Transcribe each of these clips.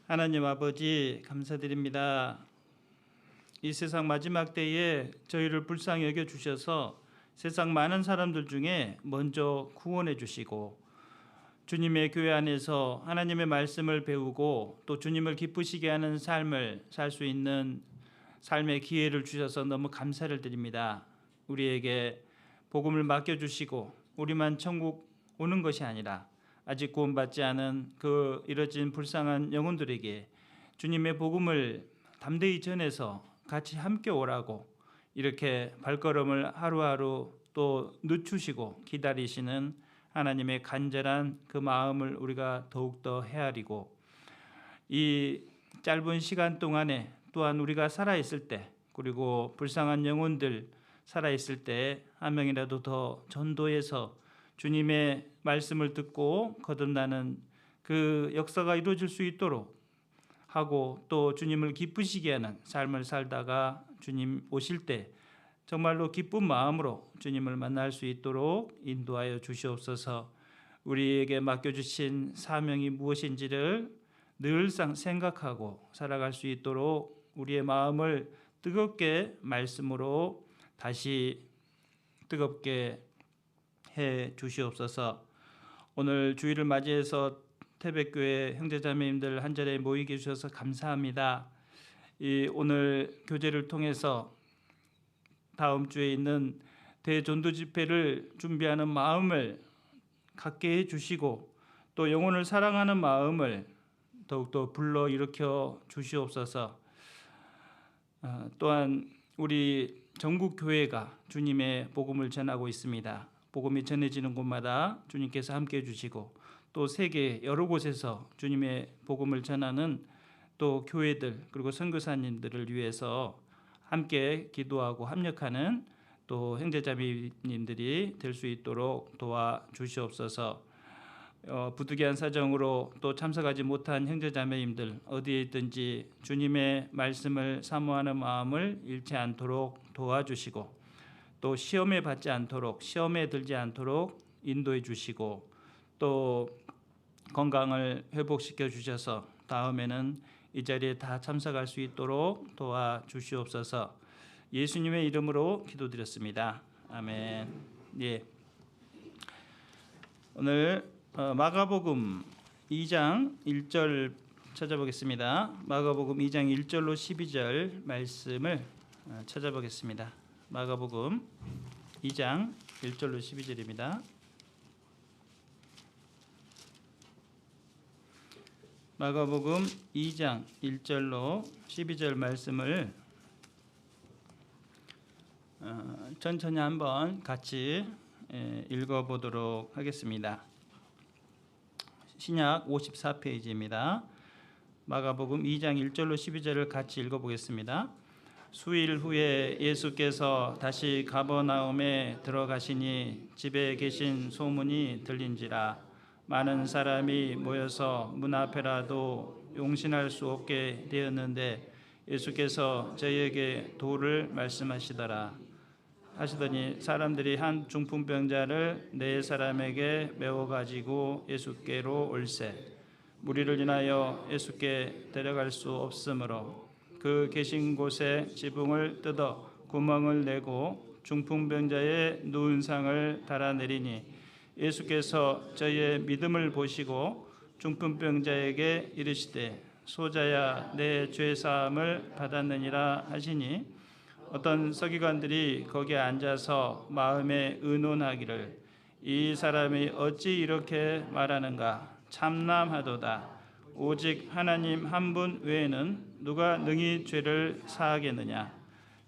하나님 아버지 감사드립니다. 이 세상 마지막 때에 저희를 불쌍히 여겨 주셔서 세상 많은 사람들 중에 먼저 구원해 주시고 주님의 교회 안에서 하나님의 말씀을 배우고 또 주님을 기쁘시게 하는 삶을 살 수 있는 삶의 기회를 주셔서 너무 감사를 드립니다. 우리에게 복음을 맡겨주시고 우리만 천국 오는 것이 아니라 아직 구원받지 않은 그 이뤄진 불쌍한 영혼들에게 주님의 복음을 담대히 전해서 같이 함께 오라고 이렇게 발걸음을 하루하루 또 늦추시고 기다리시는 하나님의 간절한 그 마음을 우리가 더욱더 헤아리고 이 짧은 시간 동안에 또한 우리가 살아있을 때 그리고 불쌍한 영혼들 살아있을 때 한 명이라도 더 전도해서 주님의 말씀을 듣고 거듭나는 그 역사가 이루어질 수 있도록 하고 또 주님을 기쁘시게 하는 삶을 살다가 주님 오실 때 정말로 기쁜 마음으로 주님을 만날 수 있도록 인도하여 주시옵소서. 우리에게 맡겨주신 사명이 무엇인지를 늘상 생각하고 살아갈 수 있도록 우리의 마음을 뜨겁게 말씀으로 다시 뜨겁게 해 주시옵소서. 오늘 주일을 맞이해서 태백교회 형제자매님들 한 자리에 모이게 해주셔서 감사합니다. 오늘 교제를 통해서 다음 주에 있는 대전도 집회를 준비하는 마음을 갖게 해주시고 또 영혼을 사랑하는 마음을 더욱더 불러일으켜 주시옵소서. 또한 우리 전국 교회가 주님의 복음을 전하고 있습니다. 복음이 전해지는 곳마다 주님께서 함께해 주시고 또 세계 여러 곳에서 주님의 복음을 전하는 또 교회들 그리고 선교사님들을 위해서 함께 기도하고 합력하는 또 형제자매님들이 될 수 있도록 도와주시옵소서. 부득이한 사정으로 또 참석하지 못한 형제자매님들 어디에 있든지 주님의 말씀을 사모하는 마음을 잃지 않도록 도와주시고 또 시험에 받지 않도록 시험에 들지 않도록 인도해 주시고 또 건강을 회복시켜 주셔서 다음에는 이 자리에 다 참석할 수 있도록 도와주시옵소서. 예수님의 이름으로 기도드렸습니다. 아멘. 예. 오늘 마가복음 2장 1절 찾아보겠습니다. 마가복음 2장 1절로 12절 말씀을 찾아보겠습니다. 마가복음 2장 1절로 12절입니다. 마가복음 2장 1절로 12절 말씀을 천천히 한번 같이 읽어보도록 하겠습니다. 신약 54페이지입니다. 마가복음 2장 1절로 12절을 같이 읽어보겠습니다. 수일 후에 예수께서 다시 가버나움에 들어가시니 집에 계신 소문이 들린지라 많은 사람이 모여서 문 앞에라도 용신할 수 없게 되었는데 예수께서 저희에게 도를 말씀하시더라 하시더니 사람들이 한 중풍병자를 네 사람에게 메워 가지고 예수께로 올세 무리를 인하여 예수께 데려갈 수 없으므로 그 계신 곳에 지붕을 뜯어 구멍을 내고 중풍병자의 누운 상을 달아내리니 예수께서 저희의 믿음을 보시고 중풍병자에게 이르시되 소자야 내 죄사함을 받았느니라 하시니 어떤 서기관들이 거기에 앉아서 마음에 의논하기를 이 사람이 어찌 이렇게 말하는가 참남하도다. 오직 하나님 한 분 외에는 누가 능히 죄를 사하겠느냐.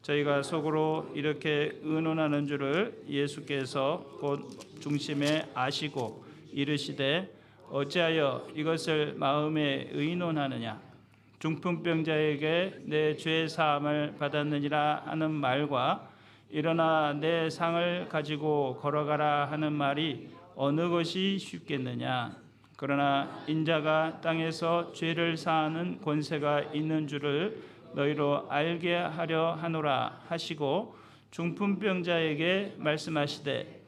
저희가 속으로 이렇게 의논하는 줄을 예수께서 곧 중심에 아시고 이르시되 어찌하여 이것을 마음에 의논하느냐. 중풍병자에게 내 죄 사함을 받았느니라 하는 말과 일어나 내 상을 가지고 걸어가라 하는 말이 어느 것이 쉽겠느냐. 그러나 인자가 땅에서 죄를 사하는 권세가 있는 줄을 너희로 알게 하려 하노라 하시고 중풍병자에게 말씀하시되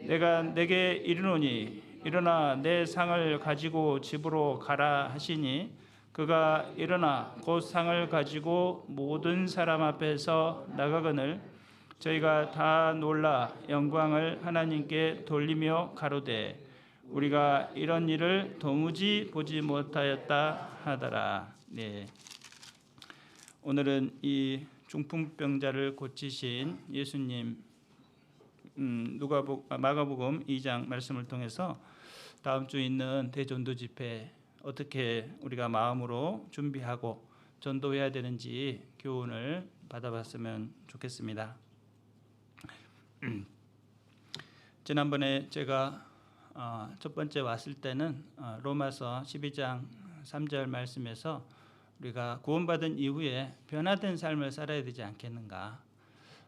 내가 내게 이르노니 일어나 내 상을 가지고 집으로 가라 하시니 그가 일어나 곧 상을 가지고 모든 사람 앞에서 나가거늘 저희가 다 놀라 영광을 하나님께 돌리며 가로되 우리가 이런 일을 도무지 보지 못하였다 하더라. 네. 오늘은 이 중풍병자를 고치신 예수님 마가복음 2장 말씀을 통해서 다음 주 있는 대전도 집회 어떻게 우리가 마음으로 준비하고 전도해야 되는지 교훈을 받아봤으면 좋겠습니다. 지난번에 제가 첫 번째 왔을 때는 로마서 12장 3절 말씀에서 우리가 구원받은 이후에 변화된 삶을 살아야 되지 않겠는가.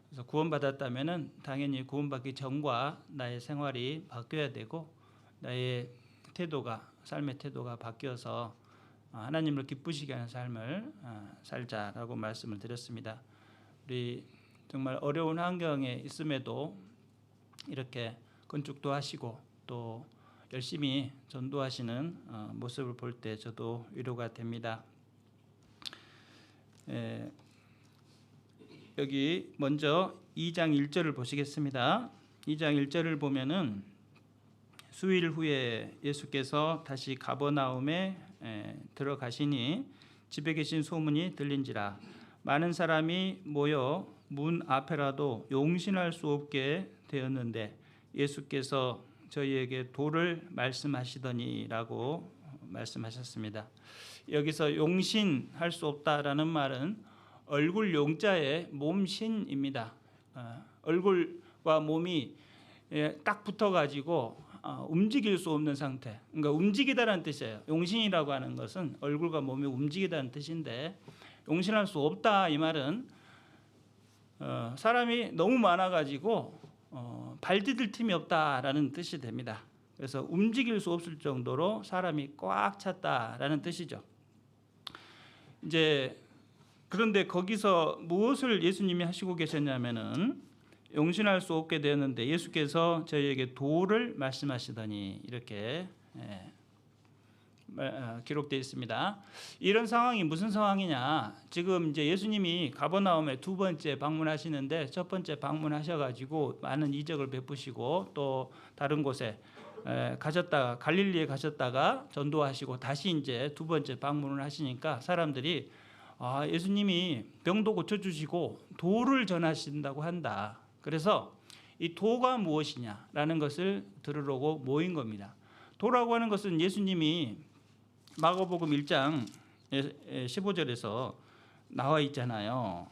그래서 구원받았다면은 당연히 구원받기 전과 나의 생활이 바뀌어야 되고 나의 태도가 삶의 태도가 바뀌어서 하나님을 기쁘시게 하는 삶을 살자라고 말씀을 드렸습니다. 우리 정말 어려운 환경에 있음에도 이렇게 건축도 하시고 또 열심히 전도하시는 모습을 볼 때 저도 위로가 됩니다. 여기 먼저 2장 1절을 보시겠습니다. 2장 1절을 보면은 수일 후에 예수께서 다시 가버나움에 들어가시니 집에 계신 소문이 들린지라 많은 사람이 모여 문 앞에라도 용신할 수 없게 되었는데 예수께서 저희에게 도를 말씀하시더니라고 말씀하셨습니다. 여기서 용신할 수 없다라는 말은 얼굴 용자의 몸신입니다. 얼굴과 몸이 딱 붙어가지고 움직일 수 없는 상태. 그러니까 움직이다라는 뜻이에요. 용신이라고 하는 것은 얼굴과 몸이 움직이다는 뜻인데 용신할 수 없다 이 말은 사람이 너무 많아가지고 발 디딜 틈이 없다라는 뜻이 됩니다. 그래서 움직일 수 없을 정도로 사람이 꽉 찼다라는 뜻이죠. 이제 그런데 거기서 무엇을 예수님이 하시고 계셨냐면은 용신할 수 없게 되었는데 예수께서 저희에게 도를 말씀하시더니 이렇게 기록되어 있습니다. 이런 상황이 무슨 상황이냐? 지금 이제 예수님이 가버나움에 두 번째 방문하시는데 첫 번째 방문하셔가지고 많은 이적을 베푸시고 또 다른 곳에 가셨다가 갈릴리에 가셨다가 전도하시고 다시 이제 두 번째 방문을 하시니까 사람들이 예수님이 병도 고쳐주시고 도를 전하신다고 한다. 그래서 이 도가 무엇이냐라는 것을 들으려고 모인 겁니다. 도라고 하는 것은 예수님이 마가복음 1장 15절에서 나와 있잖아요.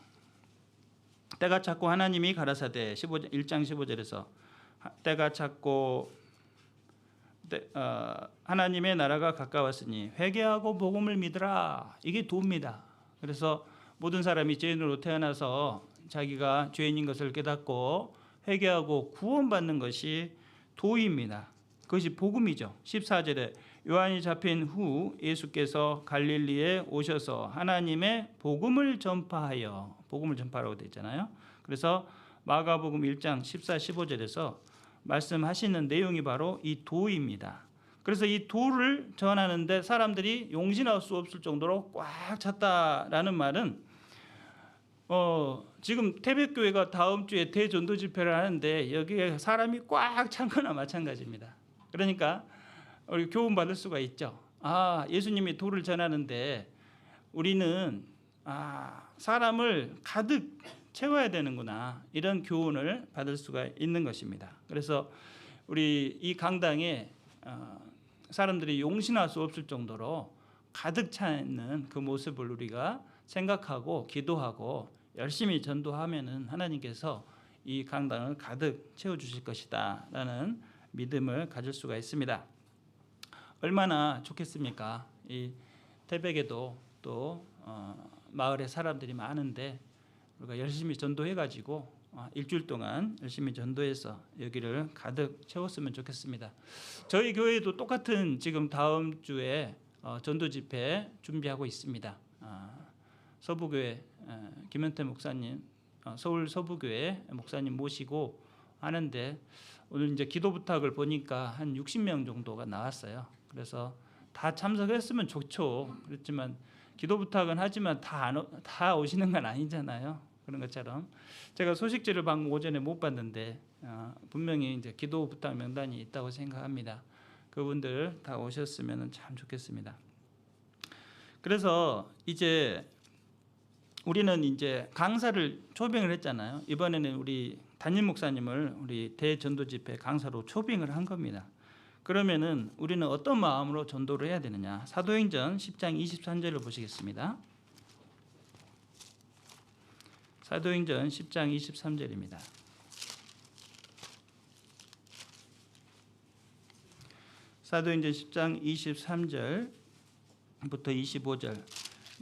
때가 찼고 하나님이 가라사대 1장 15절에서 때가 찼고 하나님의 나라가 가까웠으니 회개하고 복음을 믿으라. 이게 도입니다. 그래서 모든 사람이 죄인으로 태어나서 자기가 죄인인 것을 깨닫고 회개하고 구원받는 것이 도입니다. 그것이 복음이죠. 14절에 요한이 잡힌 후 예수께서 갈릴리에 오셔서 하나님의 복음을 전파하라고 되어 있잖아요. 그래서 마가복음 1장 14, 15절에서 말씀하시는 내용이 바로 이 도입니다. 그래서 이 도를 전하는데 사람들이 용신할 수 없을 정도로 꽉 찼다라는 말은 지금 태백교회가 다음 주에 대전도 집회를 하는데 여기에 사람이 꽉 찬 거나 마찬가지입니다. 그러니까 우리 교훈 받을 수가 있죠. 예수님이 도를 전하는데 우리는 사람을 가득 채워야 되는구나. 이런 교훈을 받을 수가 있는 것입니다. 그래서 우리 이 강당에 사람들이 용신할 수 없을 정도로 가득 차 있는 그 모습을 우리가 생각하고 기도하고 열심히 전도하면은 하나님께서 이 강당을 가득 채워주실 것이다 라는 믿음을 가질 수가 있습니다. 얼마나 좋겠습니까? 이 태백에도 또 마을에 사람들이 많은데 우리가 열심히 전도해가지고 일주일 동안 열심히 전도해서 여기를 가득 채웠으면 좋겠습니다. 저희 교회도 똑같은 지금 다음 주에 전도 집회 준비하고 있습니다. 서부교회 김현태 목사님, 서울 서부교회 목사님 모시고 하는데 오늘 이제 기도 부탁을 보니까 한 60명 정도가 나왔어요. 그래서 다 참석했으면 좋죠. 그렇지만 기도 부탁은 하지만 다 오시는 건 아니잖아요. 그런 것처럼 제가 소식지를 방금 오전에 못 봤는데 분명히 이제 기도 부탁 명단이 있다고 생각합니다. 그분들 다 오셨으면 참 좋겠습니다. 그래서 이제 우리는 이제 강사를 초빙을 했잖아요. 이번에는 우리 담임 목사님을 우리 대전도 집회 강사로 초빙을 한 겁니다. 그러면은 우리는 어떤 마음으로 전도를 해야 되느냐? 사도행전 10장 23절을 보시겠습니다. 사도행전 10장 23절입니다. 사도행전 10장 23절부터 25절.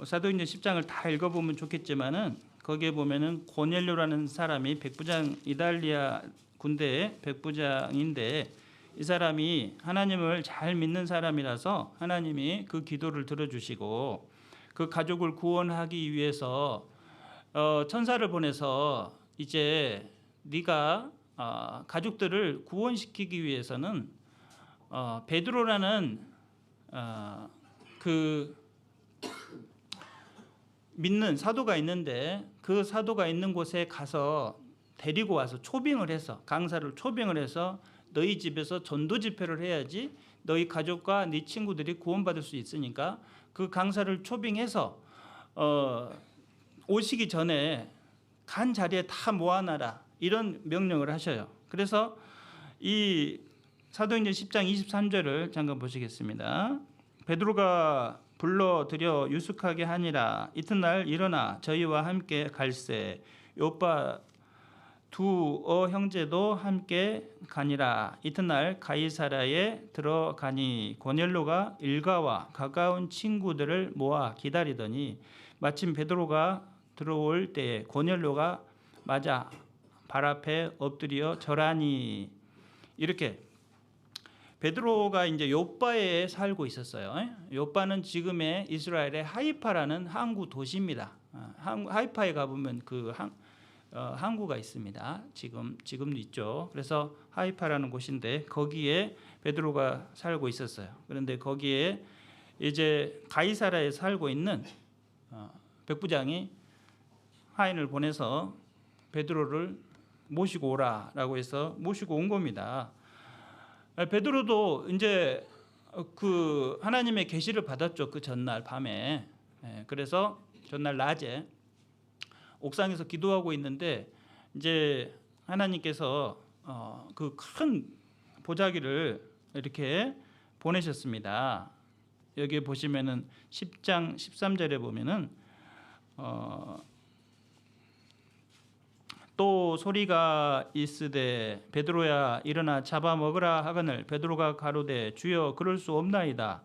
사도행전 10장을 다 읽어보면 좋겠지만은 거기에 보면은 고넬료라는 사람이 백부장, 이달리아 군대의 백부장인데 이 사람이 하나님을 잘 믿는 사람이라서 하나님이 그 기도를 들어주시고 그 가족을 구원하기 위해서 천사를 보내서 이제 네가 가족들을 구원시키기 위해서는 베드로라는 그 믿는 사도가 있는데 그 사도가 있는 곳에 가서 데리고 와서 초빙을 해서 강사를 초빙을 해서 너희 집에서 전도 집회를 해야지 너희 가족과 네 친구들이 구원받을 수 있으니까 그 강사를 초빙해서 오시기 전에 간 자리에 다 모아놔라 이런 명령을 하셔요. 그래서 이 사도행전 10장 23절을 잠깐 보시겠습니다. 베드로가 불러들여 유숙하게 하니라. 이튿날 일어나 저희와 함께 갈새 요빠 두 형제도 함께 가니라. 이튿날 가이사랴에 들어가니 고넬료가 일가와 가까운 친구들을 모아 기다리더니 마침 베드로가 들어올 때에 고넬료가 맞아 발 앞에 엎드려 절하니. 이렇게 베드로가 이제 요빠에 살고 있었어요. 요빠는 지금의 이스라엘의 하이파라는 항구 도시입니다. 하이파에 가보면 그 항구가 있습니다. 지금도 있죠. 그래서 하이파라는 곳인데 거기에 베드로가 살고 있었어요. 그런데 거기에 이제 가이사랴에 살고 있는 백부장이 하인을 보내서 베드로를 모시고 오라라고 해서 모시고 온 겁니다. 베드로도 이제 그 하나님의 계시를 받았죠. 그 전날 밤에. 그래서 전날 낮에 옥상에서 기도하고 있는데 이제 하나님께서 그 큰 보자기를 이렇게 보내셨습니다. 여기 보시면은 10장 13절에 보면은 또 소리가 있으되 베드로야 일어나 잡아 먹으라 하거늘 베드로가 가로되 주여 그럴 수 없나이다.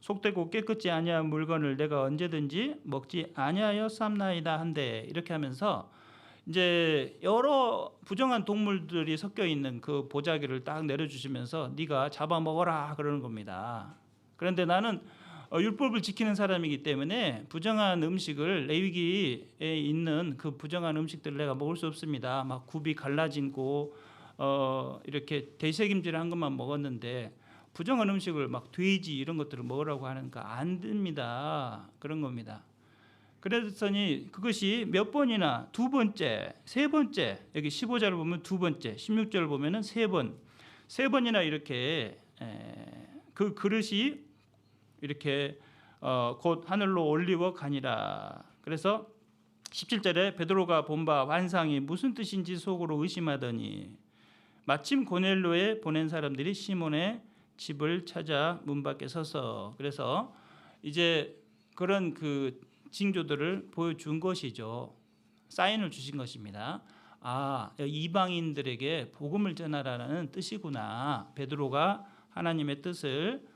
속되고 깨끗지 아니한 물건을 내가 언제든지 먹지 아니하였삼나이다 한데 이렇게 하면서 이제 여러 부정한 동물들이 섞여 있는 그 보자기를 딱 내려주시면서 네가 잡아 먹어라 그러는 겁니다. 그런데 나는 율법을 지키는 사람이기 때문에 부정한 음식을 레위기에 있는 그 부정한 음식들을 내가 먹을 수 없습니다. 막 굽이 갈라진고 이렇게 대책임질한 것만 먹었는데 부정한 음식을 막 돼지 이런 것들을 먹으라고 하니까 안 됩니다. 그런 겁니다. 그랬더니 그것이 몇 번이나 두 번째, 세 번째 여기 15절을 보면 두 번째, 16절을 보면은 세 번이나 이렇게 그 그릇이 이렇게 곧 하늘로 올리워 가니라. 그래서 17절에 베드로가 본 바 환상이 무슨 뜻인지 속으로 의심하더니 마침 고넬료에 보낸 사람들이 시몬의 집을 찾아 문 밖에 서서 그래서 이제 그런 그 징조들을 보여준 것이죠. 사인을 주신 것입니다. 이방인들에게 복음을 전하라는 뜻이구나. 베드로가 하나님의 뜻을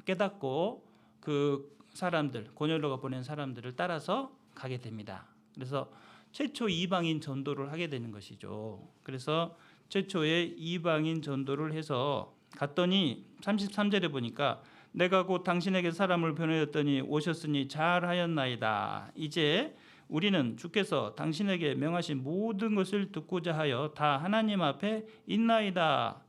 깨닫고 그 사람들 고넬료가 보낸 사람들을 따라서 가게 됩니다. 그래서 최초 이방인 전도를 하게 되는 것이죠. 그래서 최초의 이방인 전도를 해서 갔더니 33절에 보니까 내가 곧 당신에게 사람을 보내었더니 오셨으니 잘하였나이다. 이제 우리는 주께서 당신에게 명하신 모든 것을 듣고자 하여 다 하나님 앞에 있나이다.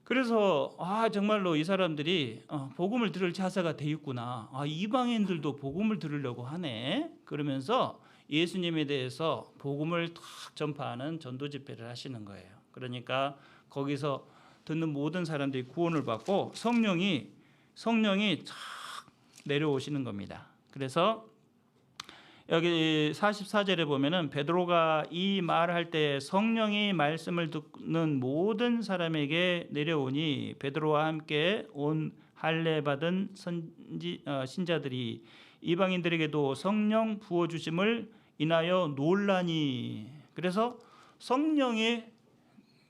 그래서 정말로 이 사람들이 복음을 들을 자세가 돼 있구나. 이방인들도 복음을 들으려고 하네. 그러면서 예수님에 대해서 복음을 탁 전파하는 전도 집회를 하시는 거예요. 그러니까 거기서 듣는 모든 사람들이 구원을 받고 성령이 쫙 내려오시는 겁니다. 그래서 여기 44절에 보면은 베드로가 이 말을 할 때 성령이 말씀을 듣는 모든 사람에게 내려오니 베드로와 함께 온 할례 받은 신자들이 이방인들에게도 성령 부어 주심을 인하여 놀라니. 그래서 성령이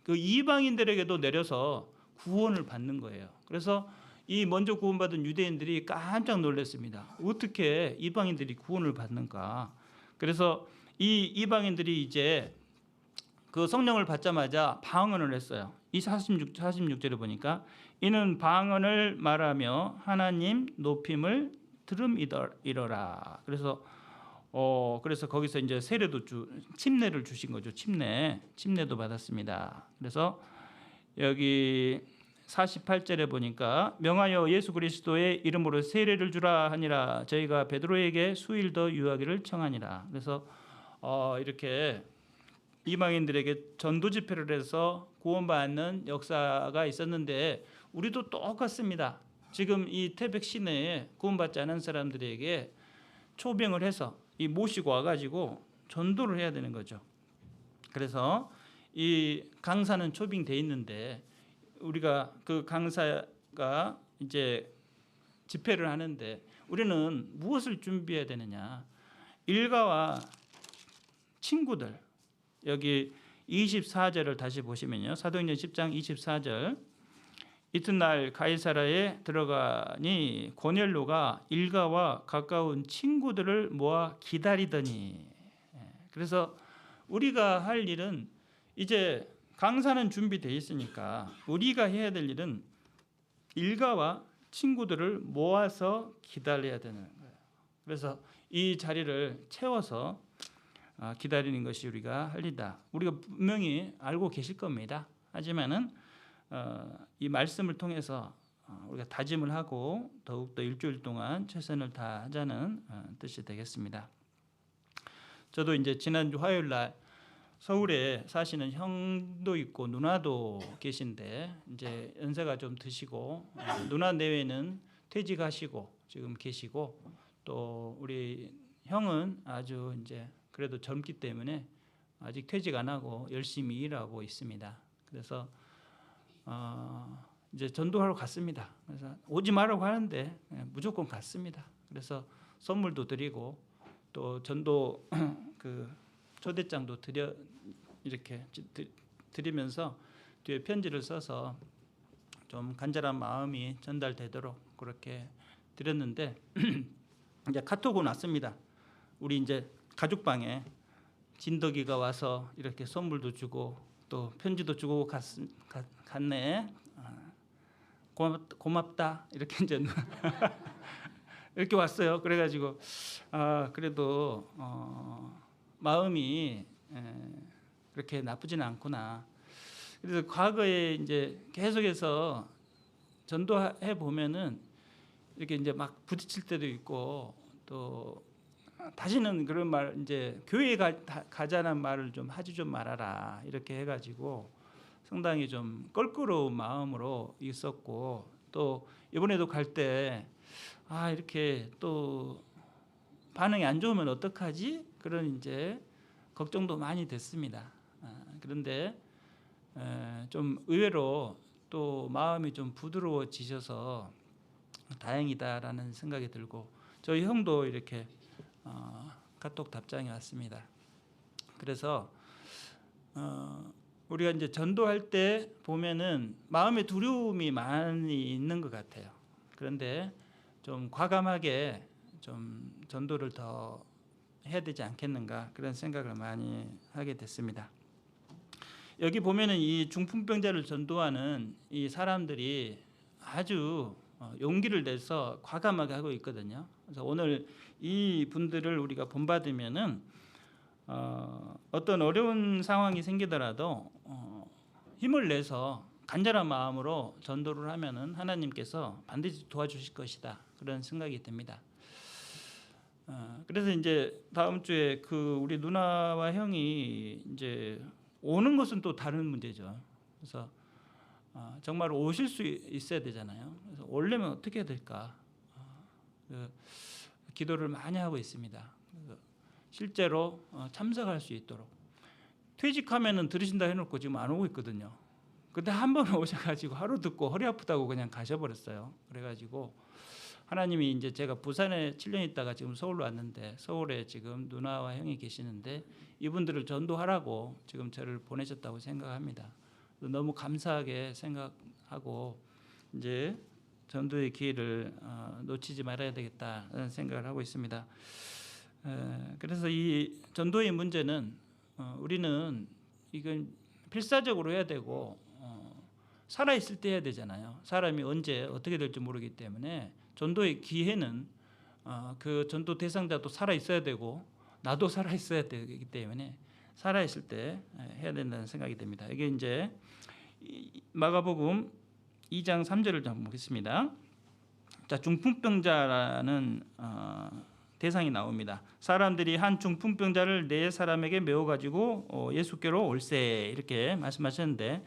그 이방인들에게도 내려서 구원을 받는 거예요. 그래서 이 먼저 구원받은 유대인들이 깜짝 놀랐습니다. 어떻게 이방인들이 구원을 받는가? 그래서 이 이방인들이 이제 그 성령을 받자마자 방언을 했어요. 이 46절에 보니까 이는 방언을 말하며 하나님 높임을 들음이러라. 그래서 거기서 이제 침례를 주신 거죠. 침례도 받았습니다. 그래서 여기 48절에 보니까 명하여 예수 그리스도의 이름으로 세례를 주라 하니라. 저희가 베드로에게 수일 더 유하기를 청하니라. 그래서 이렇게 이방인들에게 전도 집회를 해서 구원받는 역사가 있었는데 우리도 똑같습니다. 지금 이 태백 시내에 구원받지 않은 사람들에게 초병을 해서 모시고 와가지고 전도를 해야 되는 거죠. 그래서 이 강사는 초빙돼 있는데 우리가 그 강사가 이제 집회를 하는데 우리는 무엇을 준비해야 되느냐? 일가와 친구들. 여기 24절을 다시 보시면요. 사도행전 10장 24절. 이튿날 가이사라에 들어가니 고넬료가 일가와 가까운 친구들을 모아 기다리더니. 그래서 우리가 할 일은 이제 강사는 준비되어 있으니까 우리가 해야 될 일은 일가와 친구들을 모아서 기다려야 되는 거예요. 그래서 이 자리를 채워서 기다리는 것이 우리가 할 일이다. 우리가 분명히 알고 계실 겁니다. 하지만은 이 말씀을 통해서 우리가 다짐을 하고 더욱더 일주일 동안 최선을 다하자는 뜻이 되겠습니다. 저도 이제 지난주 화요일 날 서울에 사시는 형도 있고 누나도 계신데 이제 연세가 좀 드시고 누나 내외는 퇴직하시고 지금 계시고 또 우리 형은 아주 이제 그래도 젊기 때문에 아직 퇴직 안 하고 열심히 일하고 있습니다. 그래서 이제 전도하러 갔습니다. 그래서 오지 말라고 하는데 무조건 갔습니다. 그래서 선물도 드리고 또 전도 그 초대장도 이렇게 드리면서 뒤에 편지를 써서 좀 간절한 마음이 전달되도록 그렇게 드렸는데 이제 카톡은 왔습니다. 우리 이제 가족방에 진덕이가 와서 이렇게 선물도 주고 또 편지도 주고 갔네. 고맙다 이렇게 이제 이렇게 왔어요. 그래가지고 그래도 마음이 그렇게 나쁘지는 않구나. 그래서 과거에 이제 계속해서 전도해 보면은 이렇게 이제 막 부딪힐 때도 있고 또 다시는 그런 말 이제 교회 가자는 말을 좀 하지 좀 말아라 이렇게 해가지고 상당히 좀 껄끄러운 마음으로 있었고 또 이번에도 갈 때 이렇게 또 반응이 안 좋으면 어떡하지? 그런 이제 걱정도 많이 됐습니다. 그런데 좀 의외로 또 마음이 좀 부드러워지셔서 다행이다라는 생각이 들고 저희 형도 이렇게 카톡 답장이 왔습니다. 그래서 우리가 이제 전도할 때 보면은 마음의 두려움이 많이 있는 것 같아요. 그런데 좀 과감하게 좀 전도를 더 해야 되지 않겠는가 그런 생각을 많이 하게 됐습니다. 여기 보면은 이 중풍병자를 전도하는 이 사람들이 아주 용기를 내서 과감하게 하고 있거든요. 그래서 오늘 이 분들을 우리가 본받으면은 어떤 어려운 상황이 생기더라도 힘을 내서 간절한 마음으로 전도를 하면은 하나님께서 반드시 도와주실 것이다, 그런 생각이 듭니다. 그래서 이제 다음 주에 그 우리 누나와 형이 이제 오는 것은 또 다른 문제죠. 그래서 정말 오실 수 있어야 되잖아요. 그래서 오려면 어떻게 해야 될까? 기도를 많이 하고 있습니다. 실제로 참석할 수 있도록. 퇴직하면은 들으신다 해놓고 지금 안 오고 있거든요. 근데 한 번 오셔가지고 하루 듣고 허리 아프다고 그냥 가셔버렸어요. 그래가지고 하나님이 이제 제가 부산에 7년 있다가 지금 서울로 왔는데, 서울에 지금 누나와 형이 계시는데 이분들을 전도하라고 지금 저를 보내셨다고 생각합니다. 너무 감사하게 생각하고 이제 전도의 기회를 놓치지 말아야 되겠다는 생각을 하고 있습니다. 그래서 이 전도의 문제는 우리는 이건 필사적으로 해야 되고 살아있을 때 해야 되잖아요. 사람이 언제 어떻게 될지 모르기 때문에 전도의 기회는 그 전도 대상자도 살아있어야 되고 나도 살아있어야 되기 때문에 살아있을 때 해야 된다는 생각이 듭니다. 이게 이제 마가복음 2장 3절을 좀 보겠습니다. 자, 중풍병자라는 대상이 나옵니다. 사람들이 한 중풍병자를 네 사람에게 메워 가지고 예수께로 올세, 이렇게 말씀하셨는데,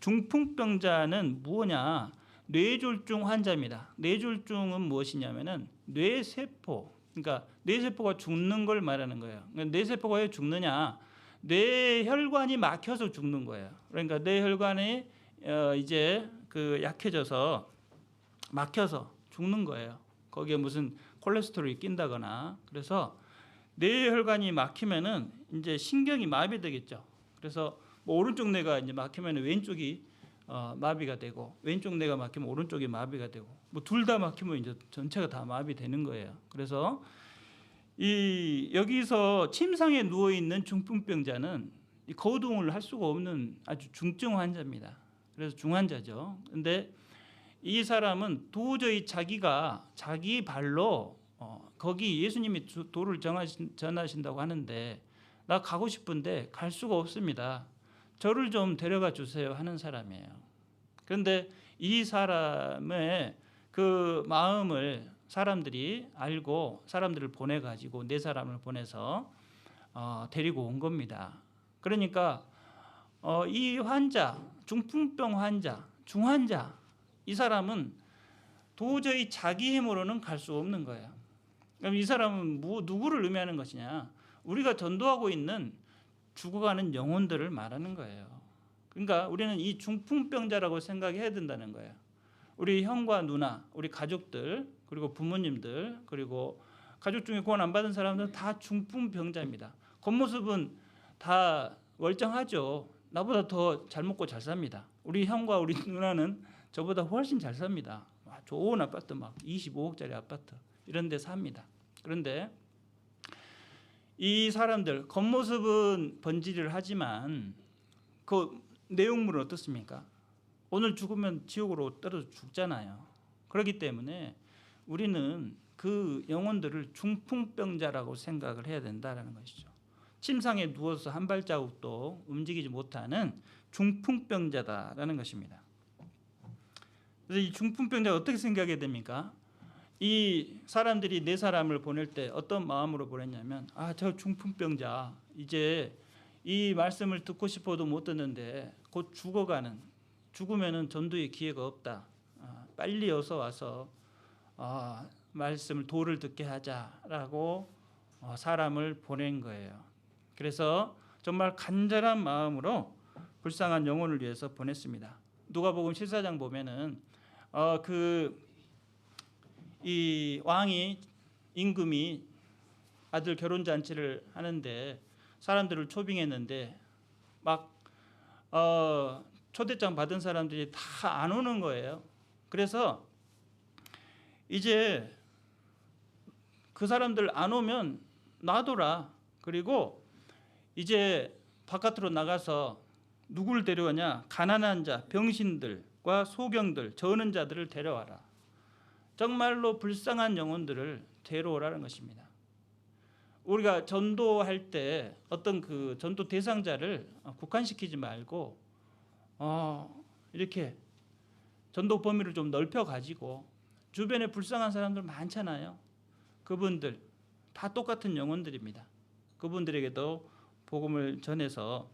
중풍병자는 무엇냐? 뇌졸중 환자입니다. 뇌졸중은 무엇이냐면은 뇌세포, 그러니까 뇌세포가 죽는 걸 말하는 거예요. 그러니까 뇌세포가 왜 죽느냐? 뇌혈관이 막혀서 죽는 거예요. 그러니까 뇌혈관이 이제 그 약해져서 막혀서 죽는 거예요. 거기에 무슨 콜레스테롤이 낀다거나. 그래서 뇌혈관이 막히면은 이제 신경이 마비되겠죠. 그래서 뭐 오른쪽 뇌가 이제 막히면 왼쪽이 마비가 되고, 왼쪽 뇌가 막히면 오른쪽이 마비가 되고, 뭐 둘 다 막히면 이제 전체가 다 마비되는 거예요. 그래서 이 여기서 침상에 누워 있는 중풍병자는 이 거동을 할 수가 없는 아주 중증 환자입니다. 그래서 중환자죠. 근데 이 사람은 도저히 자기가 자기 발로 거기 예수님이 도를 전하신다고 하는데 나 가고 싶은데 갈 수가 없습니다. 저를 좀 데려가 주세요 하는 사람이에요. 그런데 이 사람의 그 마음을 사람들이 알고 사람들을 보내가지고 네 사람을 보내서 데리고 온 겁니다. 그러니까 이 환자, 중풍병 환자, 중환자, 이 사람은 도저히 자기 힘으로는 갈 수 없는 거예요. 그럼 이 사람은 누구를 의미하는 것이냐? 우리가 전도하고 있는 죽어가는 영혼들을 말하는 거예요. 그러니까 우리는 이 중풍병자라고 생각해야 된다는 거예요. 우리 형과 누나, 우리 가족들, 그리고 부모님들, 그리고 가족 중에 구원 안 받은 사람들은 다 중풍병자입니다. 겉모습은 다 멀쩡하죠. 나보다 더 잘 먹고 잘 삽니다. 우리 형과 우리 누나는 저보다 훨씬 잘 삽니다. 좋은 아파트, 막 25억짜리 아파트 이런 데 삽니다. 그런데 이 사람들 겉모습은 번지를 하지만 그 내용물은 어떻습니까? 오늘 죽으면 지옥으로 떨어져 죽잖아요. 그렇기 때문에 우리는 그 영혼들을 중풍병자라고 생각을 해야 된다는 것이죠. 침상에 누워서 한 발자국도 움직이지 못하는 중풍병자다라는 것입니다. 그래서 이 중풍병자가 어떻게 생각해야 됩니까? 이 사람들이 네 사람을 보낼 때 어떤 마음으로 보냈냐면, 저 중풍병자 이제 이 말씀을 듣고 싶어도 못 듣는데 곧 죽으면은 전도의 기회가 없다. 빨리 어서 와서 말씀을 도를 듣게 하자라고 사람을 보낸 거예요. 그래서 정말 간절한 마음으로 불쌍한 영혼을 위해서 보냈습니다. 누가복음 14장 보면은 이 왕이 임금이 아들 결혼 잔치를 하는데 사람들을 초빙했는데 막 초대장 받은 사람들이 다 안 오는 거예요. 그래서 이제 그 사람들 안 오면 놔둬라. 그리고 이제 바깥으로 나가서 누구를 데려오냐? 가난한 자, 병신들과 소경들, 저는 자들을 데려와라. 정말로 불쌍한 영혼들을 데려오라는 것입니다. 우리가 전도할 때 어떤 그 전도 대상자를 국한시키지 말고 이렇게 전도 범위를 좀 넓혀 가지고 주변에 불쌍한 사람들 많잖아요. 그분들 다 똑같은 영혼들입니다. 그분들에게도 복음을 전해서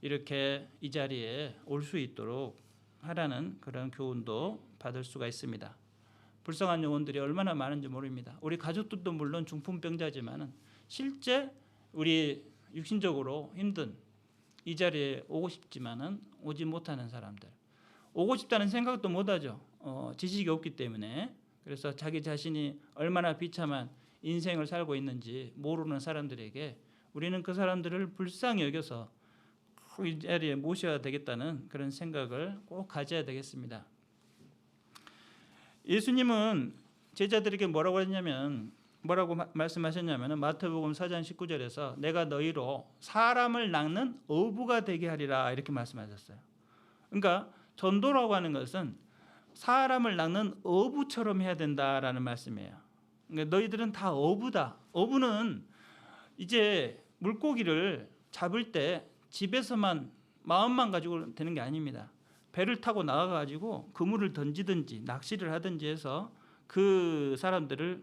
이렇게 이 자리에 올 수 있도록 하라는 그런 교훈도 받을 수가 있습니다. 불쌍한 영혼들이 얼마나 많은지 모릅니다. 우리 가족들도 물론 중풍병자지만은 실제 우리 육신적으로 힘든 이 자리에 오고 싶지만은 오지 못하는 사람들, 오고 싶다는 생각도 못하죠. 지식이 없기 때문에. 그래서 자기 자신이 얼마나 비참한 인생을 살고 있는지 모르는 사람들에게 우리는 그 사람들을 불쌍히 여겨서 이 자리에 모셔야 되겠다는 그런 생각을 꼭 가져야 되겠습니다. 예수님은 제자들에게 뭐라고 했냐면, 뭐라고 말씀하셨냐면 마태복음 4장 19절에서 내가 너희로 사람을 낚는 어부가 되게 하리라 이렇게 말씀하셨어요. 그러니까 전도라고 하는 것은 사람을 낚는 어부처럼 해야 된다라는 말씀이에요. 그러니까 너희들은 다 어부다. 어부는 이제 물고기를 잡을 때 집에서만 마음만 가지고 되는 게 아닙니다. 배를 타고 나가가지고 그물을 던지든지 낚시를 하든지 해서 그 사람들을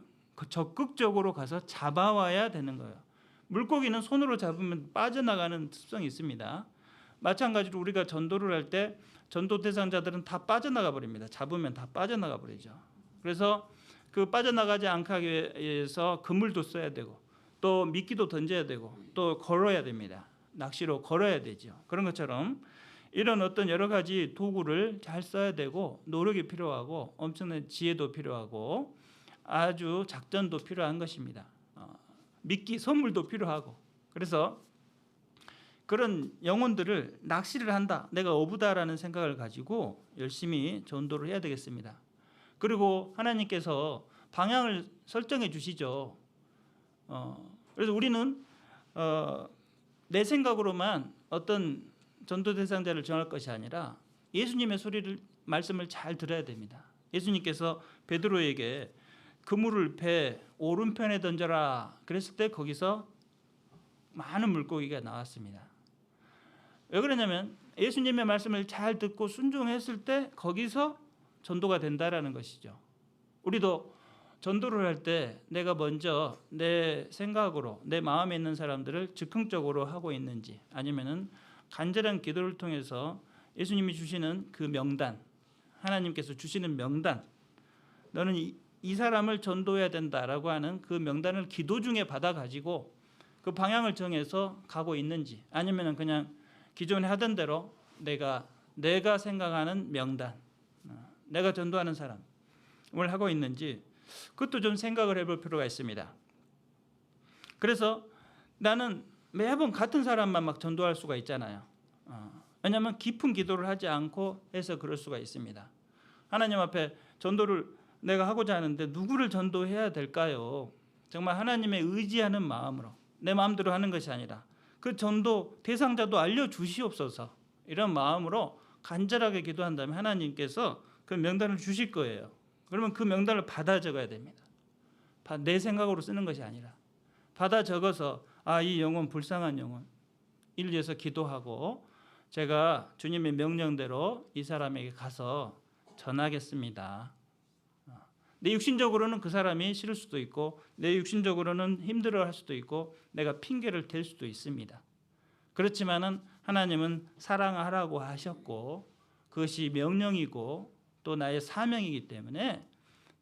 적극적으로 가서 잡아와야 되는 거예요. 물고기는 손으로 잡으면 빠져나가는 습성이 있습니다. 마찬가지로 우리가 전도를 할 때 전도 대상자들은 다 빠져나가 버립니다. 잡으면 다 빠져나가 버리죠. 그래서 그 빠져나가지 않게 하기 위해서 그물도 써야 되고 또 미끼도 던져야 되고 또 걸어야 됩니다. 낚시로 걸어야 되죠. 그런 것처럼 이런 어떤 여러 가지 도구를 잘 써야 되고 노력이 필요하고 엄청난 지혜도 필요하고 아주 작전도 필요한 것입니다. 미끼, 선물도 필요하고. 그래서 그런 영혼들을 낚시를 한다, 내가 어부다라는 생각을 가지고 열심히 전도를 해야 되겠습니다. 그리고 하나님께서 방향을 설정해 주시죠. 그래서 우리는 내 생각으로만 어떤 전도 대상자를 정할 것이 아니라 예수님의 소리를, 말씀을 잘 들어야 됩니다. 예수님께서 베드로에게 그물을 배 오른편에 던져라 그랬을 때 거기서 많은 물고기가 나왔습니다. 왜 그러냐면 예수님의 말씀을 잘 듣고 순종했을 때 거기서 전도가 된다라는 것이죠. 우리도 전도를 할 때 내가 먼저 내 생각으로 내 마음에 있는 사람들을 즉흥적으로 하고 있는지, 아니면은 간절한 기도를 통해서 예수님이 주시는 그 명단, 하나님께서 주시는 명단, 너는 이 사람을 전도해야 된다라고 하는 그 명단을 기도 중에 받아 가지고 그 방향을 정해서 가고 있는지, 아니면은 그냥 기존에 하던 대로 내가 생각하는 명단, 내가 전도하는 사람을 하고 있는지, 그것도 좀 생각을 해볼 필요가 있습니다. 그래서 나는 매번 같은 사람만 막 전도할 수가 있잖아요. 왜냐하면 깊은 기도를 하지 않고 해서 그럴 수가 있습니다. 하나님 앞에 전도를 내가 하고자 하는데 누구를 전도해야 될까요? 정말 하나님의 의지하는 마음으로, 내 마음대로 하는 것이 아니라 그 전도 대상자도 알려주시옵소서, 이런 마음으로 간절하게 기도한다면 하나님께서 그 명단을 주실 거예요. 그러면 그 명단을 받아 적어야 됩니다. 내 생각으로 쓰는 것이 아니라 받아 적어서 이 영혼 불쌍한 영혼 이를 위해서 기도하고 제가 주님의 명령대로 이 사람에게 가서 전하겠습니다. 내 육신적으로는 그 사람이 싫을 수도 있고 내 육신적으로는 힘들어할 수도 있고 내가 핑계를 댈 수도 있습니다. 그렇지만은 하나님은 사랑하라고 하셨고 그것이 명령이고 또 나의 사명이기 때문에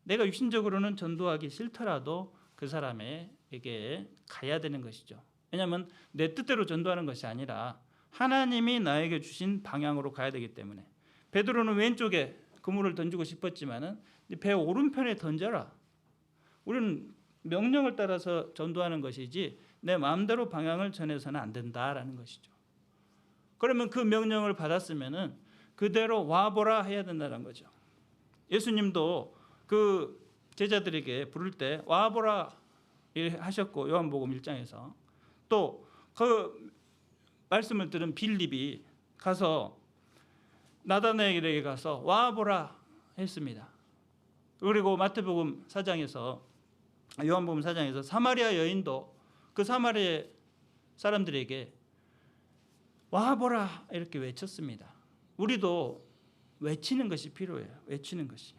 내가 육신적으로는 전도하기 싫더라도 그 사람에게 가야 되는 것이죠. 왜냐하면 내 뜻대로 전도하는 것이 아니라 하나님이 나에게 주신 방향으로 가야 되기 때문에. 베드로는 왼쪽에 그물을 던지고 싶었지만은 배 오른편에 던져라. 우리는 명령을 따라서 전도하는 것이지 내 마음대로 방향을 전해서는 안 된다라는 것이죠. 그러면 그 명령을 받았으면은 그대로 와보라 해야 된다는 거죠. 예수님도 그 제자들에게 부를 때 와보라 하셨고, 요한복음 1장에서 또 그 말씀을 들은 빌립이 가서 나다나엘에게 가서 와보라 했습니다. 그리고 마태복음 4장에서, 요한복음 4장에서 사마리아 여인도 그 사마리아 사람들에게 와보라 이렇게 외쳤습니다. 우리도 외치는 것이 필요해요. 외치는 것이.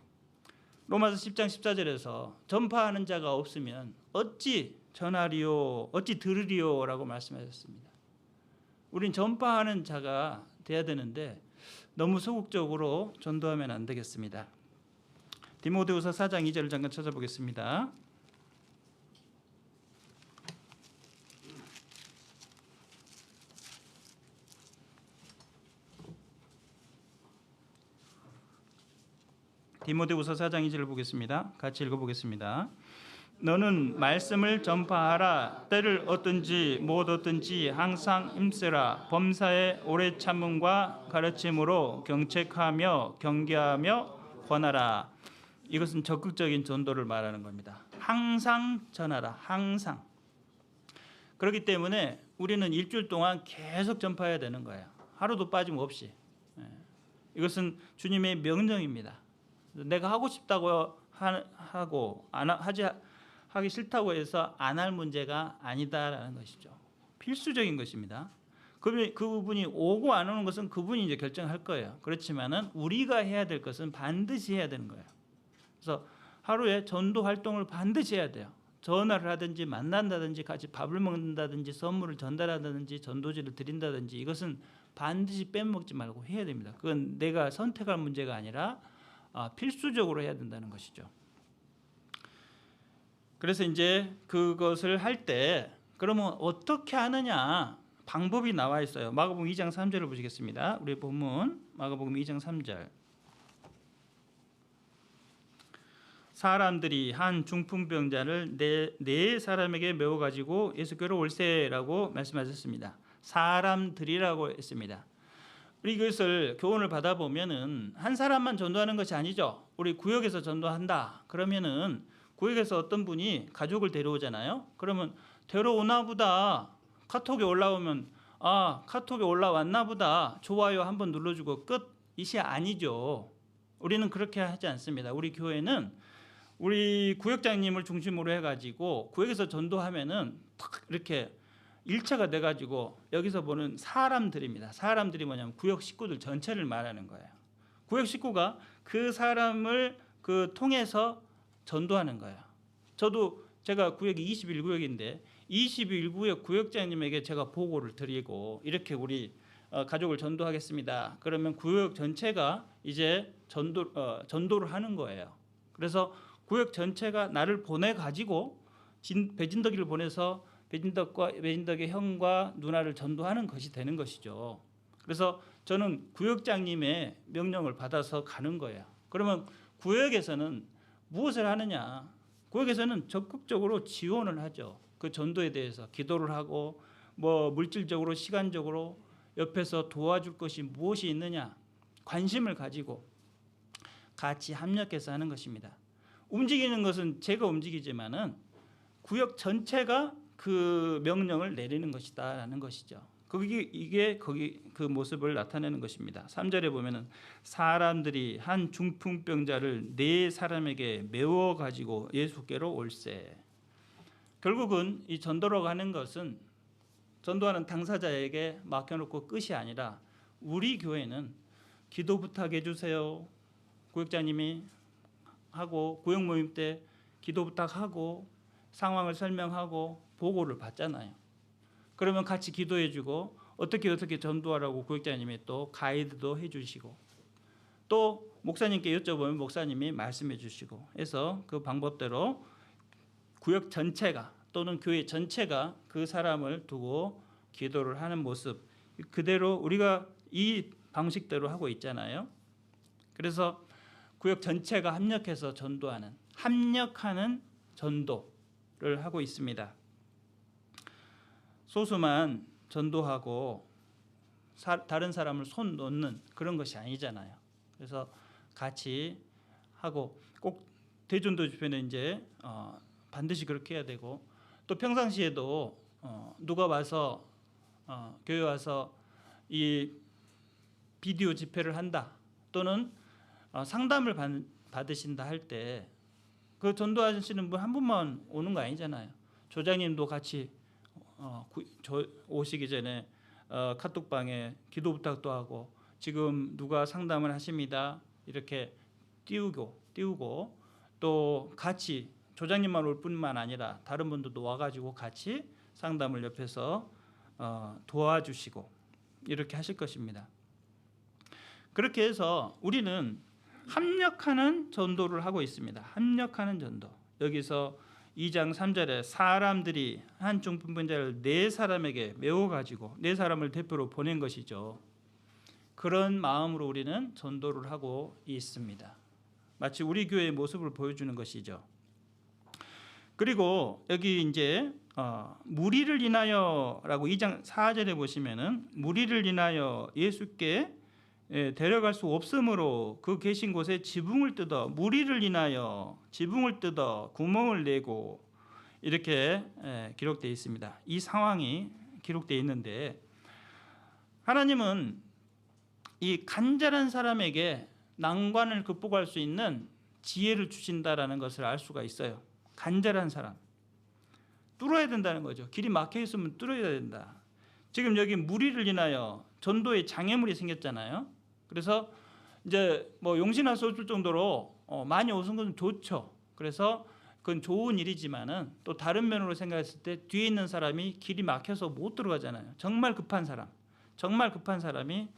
로마서 10장 14절에서 전파하는 자가 없으면 어찌 전하리요 어찌 들으리요라고 말씀하셨습니다. 우린 전파하는 자가 돼야 되는데 너무 소극적으로 전도하면 안 되겠습니다. 디모데후서 4장 2절을 잠깐 찾아보겠습니다. 디모데후서 4장 2절을 보겠습니다. 같이 읽어보겠습니다. 너는 말씀을 전파하라. 때를 얻든지 못 얻든지 항상 힘쓰라. 범사에 오래 참음과 가르침으로 경책하며 경계하며 권하라. 이것은 적극적인 전도를 말하는 겁니다. 항상 전하라. 항상. 그렇기 때문에 우리는 일주일 동안 계속 전파해야 되는 거예요. 하루도 빠짐없이. 이것은 주님의 명령입니다. 내가 하고 싶다고 하고 하기 싫다고 해서 안 할 문제가 아니다라는 것이죠. 필수적인 것입니다. 그분이 오고 안 오는 것은 그분이 이제 결정할 거예요. 그렇지만은 우리가 해야 될 것은 반드시 해야 되는 거예요. 그래서 하루에 전도 활동을 반드시 해야 돼요. 전화를 하든지 만난다든지 같이 밥을 먹는다든지 선물을 전달한다든지 전도지를 드린다든지 이것은 반드시 빼먹지 말고 해야 됩니다. 그건 내가 선택할 문제가 아니라 필수적으로 해야 된다는 것이죠. 그래서 이제 그것을 할 때 그러면 어떻게 하느냐 방법이 나와 있어요. 마가복음 2장 3절을 보시겠습니다. 우리 본문 마가복음 2장 3절. 사람들이 한 중풍병자를 네 사람에게 메워 가지고 예수께로 올세라고 말씀하셨습니다. 사람들이라고 했습니다. 우리 이것을 교훈을 받아보면은 한 사람만 전도하는 것이 아니죠. 우리 구역에서 전도한다. 그러면은 구역에서 어떤 분이 가족을 데려오잖아요. 그러면 데려오나 보다 카톡에 올라오면 카톡에 올라왔나 보다 좋아요 한번 눌러주고 끝이 아니죠. 우리는 그렇게 하지 않습니다. 우리 교회는 우리 구역장님을 중심으로 해가지고 구역에서 전도하면은 탁 이렇게 일차가 돼가지고 여기서 보는 사람들입니다. 사람들이 뭐냐면 구역 식구들 전체를 말하는 거예요. 구역 식구가 그 사람을 통해서 전도하는 거예요. 제가 구역이 21구역인데 21구역 구역장님에게 제가 보고를 드리고 이렇게 우리 가족을 전도하겠습니다. 그러면 구역 전체가 이제 전도를 하는 거예요. 그래서 구역 전체가 나를 보내가지고 배진덕이를 보내서 배진덕의 형과 누나를 전도하는 것이 되는 것이죠. 그래서 저는 구역장님의 명령을 받아서 가는 거예요. 그러면 구역에서는 무엇을 하느냐? 구역에서는 적극적으로 지원을 하죠. 그 전도에 대해서 기도를 하고 물질적으로 시간적으로 옆에서 도와줄 것이 무엇이 있느냐? 관심을 가지고 같이 합력해서 하는 것입니다. 움직이는 것은 제가 움직이지만은 구역 전체가 그 명령을 내리는 것이다라는 것이죠. 이게 그 모습을 나타내는 것입니다. 3절에 보면은 사람들이 한 중풍병자를 네 사람에게 메워 가지고 예수께로 올세. 결국은 이 전도라고 하는 것은 전도하는 당사자에게 맡겨놓고 끝이 아니라 우리 교회는 기도 부탁해 주세요. 구역장님이 하고 구역 모임 때 기도 부탁하고 상황을 설명하고 보고를 받잖아요. 그러면 같이 기도해주고 어떻게 전도하라고 구역장님이 또 가이드도 해주시고 또 목사님께 여쭤보면 목사님이 말씀해 주시고 해서 그 방법대로 구역 전체가 또는 교회 전체가 그 사람을 두고 기도를 하는 모습 그대로 우리가 이 방식대로 하고 있잖아요. 그래서 구역 전체가 합력해서 합력하는 전도를 하고 있습니다. 소수만 전도하고 다른 사람을 손 놓는 그런 것이 아니잖아요. 그래서 같이 하고 꼭 대전도 집회는 이제 반드시 그렇게 해야 되고 또 평상시에도 누가 와서 교회 와서 이 비디오 집회를 한다 또는 상담을 받으신다 할 때 그 전도하시는 분 한 분만 오는 거 아니잖아요. 조장님도 같이 오시기 전에 카톡방에 기도 부탁도 하고 지금 누가 상담을 하십니다. 이렇게 띄우고 또 같이 조장님만 올 뿐만 아니라 다른 분들도 와가지고 같이 상담을 옆에서 도와주시고 이렇게 하실 것입니다. 그렇게 해서 우리는 합력하는 전도를 하고 있습니다. 합력하는 전도. 여기서 2장 3절에 사람들이 한 중풍병자를 4사람에게 메워가지고 4사람을 대표로 보낸 것이죠. 그런 마음으로 우리는 전도를 하고 있습니다. 마치 우리 교회의 모습을 보여주는 것이죠. 그리고 여기 이제 무리를 인하여라고 2장 4절에 보시면은 무리를 인하여 예수께 데려갈 수 없으므로 그 계신 곳에 지붕을 뜯어 무리를 인하여 지붕을 뜯어 구멍을 내고 이렇게 기록되어 있습니다. 이 상황이 기록되어 있는데 하나님은 이 간절한 사람에게 난관을 극복할 수 있는 지혜를 주신다라는 것을 알 수가 있어요. 간절한 사람 뚫어야 된다는 거죠. 길이 막혀 있으면 뚫어야 된다. 지금 여기 무리를 인하여 전도에 장애물이 생겼잖아요. 그래서 이제 뭐 용신할 수 없을 정도로 많이 오신 것은 좋죠. 그래서 그건 좋은 일이지만은 또 다른 면으로 생각했을 때 뒤에 있는 사람이 길이 막혀서 못 들어가잖아요. 정말 급한 사람이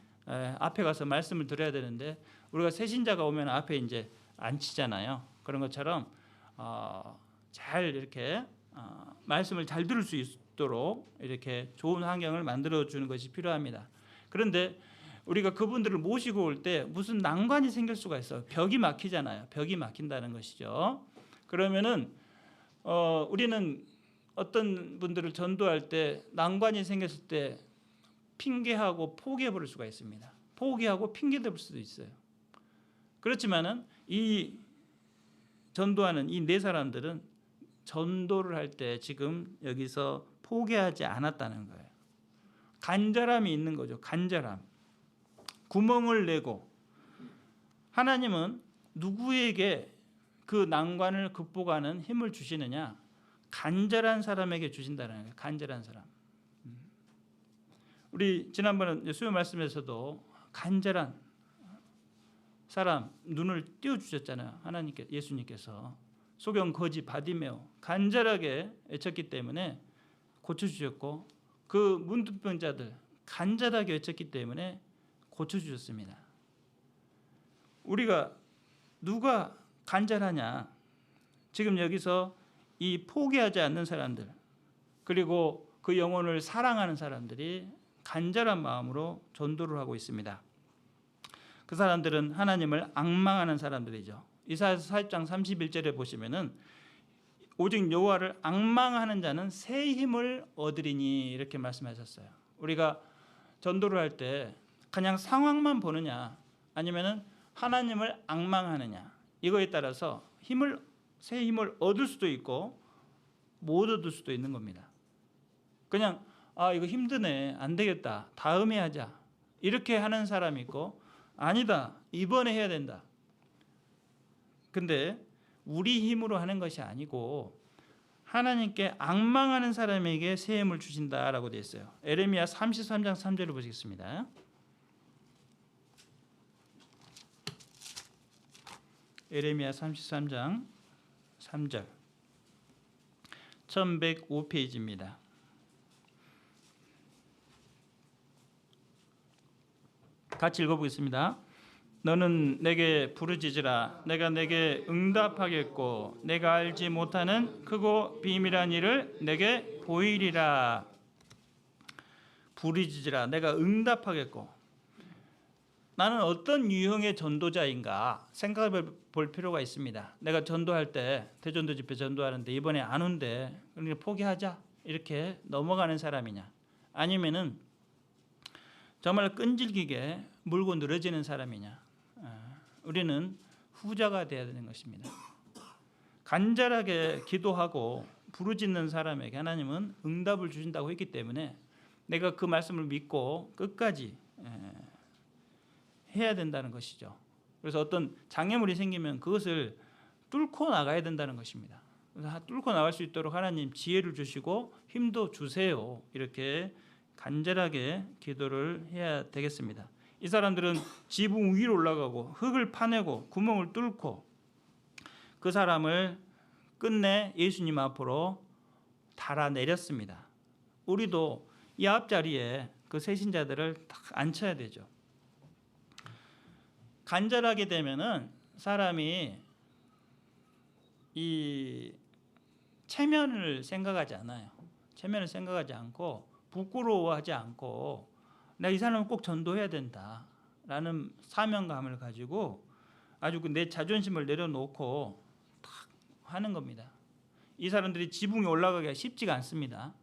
앞에 가서 말씀을 드려야 되는데 우리가 새신자가 오면 앞에 이제 앉히잖아요. 그런 것처럼 잘 이렇게 말씀을 잘 들을 수 있도록 이렇게 좋은 환경을 만들어 주는 것이 필요합니다. 그런데 우리가 그분들을 모시고 올 때 무슨 난관이 생길 수가 있어요. 벽이 막히잖아요. 벽이 막힌다는 것이죠. 그러면은 우리는 어떤 분들을 전도할 때 난관이 생겼을 때 핑계하고 포기해 버릴 수가 있습니다. 포기하고 핑계 댈 수도 있어요. 그렇지만은 이 전도하는 이 4사람들은 전도를 할 때 지금 여기서 포기하지 않았다는 거예요. 간절함이 있는 거죠. 간절함. 구멍을 내고 하나님은 누구에게 그 난관을 극복하는 힘을 주시느냐? 간절한 사람에게 주신다는 거예요. 간절한 사람. 우리 지난번에 수요 말씀에서도 간절한 사람 눈을 띄워주셨잖아요. 예수님께서 소경 거지 바디메오 간절하게 외쳤기 때문에 고쳐주셨고 그 문둥병자들 간절하게 외쳤기 때문에 고쳐주셨습니다. 우리가 누가 간절하냐? 지금 여기서 이 포기하지 않는 사람들 그리고 그 영혼을 사랑하는 사람들이 간절한 마음으로 전도를 하고 있습니다. 그 사람들은 하나님을 앙망하는 사람들이죠. 이사야서 40장 31절에 보시면은 오직 여호와를 앙망하는 자는 새 힘을 얻으리니 이렇게 말씀하셨어요. 우리가 전도를 할 때 그냥 상황만 보느냐 아니면은 하나님을 앙망하느냐 이거에 따라서 새 힘을 얻을 수도 있고 못 얻을 수도 있는 겁니다. 그냥 이거 힘드네 안 되겠다 다음에 하자 이렇게 하는 사람이 있고 아니다 이번에 해야 된다. 근데 우리 힘으로 하는 것이 아니고 하나님께 앙망하는 사람에게 새 힘을 주신다라고 되어 있어요. 에레미야 33장 3절을 보시겠습니다. 에레미야 33장 3절 1105페이지입니다. 같이 읽어보겠습니다. 너는 내게 부르짖으라 내가 내게 응답하겠고 내가 알지 못하는 크고 비밀한 일을 내게 보이리라. 부르짖으라 내가 응답하겠고 나는 어떤 유형의 전도자인가 생각해 볼 필요가 있습니다. 내가 전도할 때 대전도 집회 전도하는데 이번에 안 온대 그러니까 포기하자 이렇게 넘어가는 사람이냐 아니면은 정말 끈질기게 물고 늘어지는 사람이냐 우리는 후자가 되어야 되는 것입니다. 간절하게 기도하고 부르짖는 사람에게 하나님은 응답을 주신다고 했기 때문에 내가 그 말씀을 믿고 끝까지 해야 된다는 것이죠. 그래서 어떤 장애물이 생기면 그것을 뚫고 나가야 된다는 것입니다. 그래서 뚫고 나갈 수 있도록 하나님 지혜를 주시고 힘도 주세요. 이렇게 간절하게 기도를 해야 되겠습니다. 이 사람들은 지붕 위로 올라가고 흙을 파내고 구멍을 뚫고 그 사람을 끝내 예수님 앞으로 달아내렸습니다. 우리도 이 앞자리에 그 세신자들을 딱 앉혀야 되죠. 간절하게 되면은 사람이 이 체면을 생각하지 않아요. 체면을 생각하지 않고 부끄러워하지 않고 내가 이 사람을 꼭 전도해야 된다라는 사명감을 가지고 아주 내 자존심을 내려놓고 딱 하는 겁니다. 이 사람들이 지붕에 올라가기가 쉽지가 않습니다.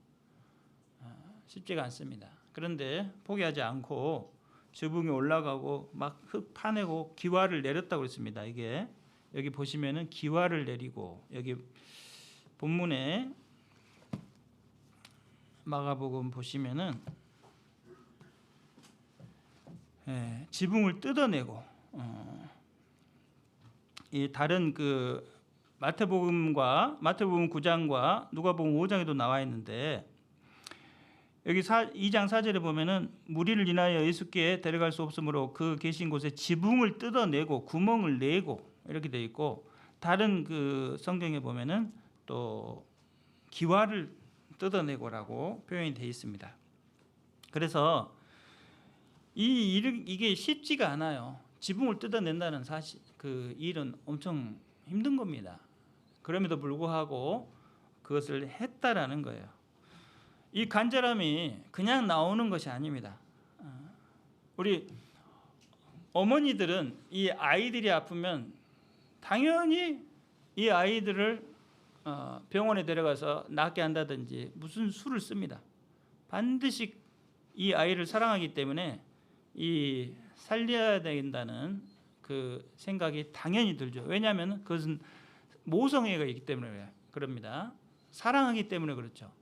쉽지가 않습니다. 그런데 포기하지 않고 지붕에 올라가고 막 흙 파내고 기와를 내렸다고 했습니다. 이게 여기 보시면은 기와를 내리고, 여기 본문에 마가복음 보시면은 지붕을 뜯어내고, 이 다른 그 마태복음 9장과 누가복음 5장에도 나와 있는데, 여기 2장 4절에 보면은 무리를 인하여 예수께 데려갈 수 없으므로 그 계신 곳에 지붕을 뜯어내고 구멍을 내고 이렇게 돼 있고, 다른 그 성경에 보면은 또 기와를 뜯어내고라고 표현이 되어 있습니다. 그래서 이게 쉽지가 않아요. 지붕을 뜯어낸다는 사실, 그 일은 엄청 힘든 겁니다. 그럼에도 불구하고 그것을 했다라는 거예요. 이 간절함이 그냥 나오는 것이 아닙니다. 우리 어머니들은 이 아이들이 아프면 당연히 이 아이들을 병원에 데려가서 낫게 한다든지 무슨 수를 씁니다. 반드시 이 아이를 사랑하기 때문에 이 살려야 된다는 그 생각이 당연히 들죠. 왜냐하면 그것은 모성애가 있기 때문에 그럽니다. 사랑하기 때문에 그렇죠.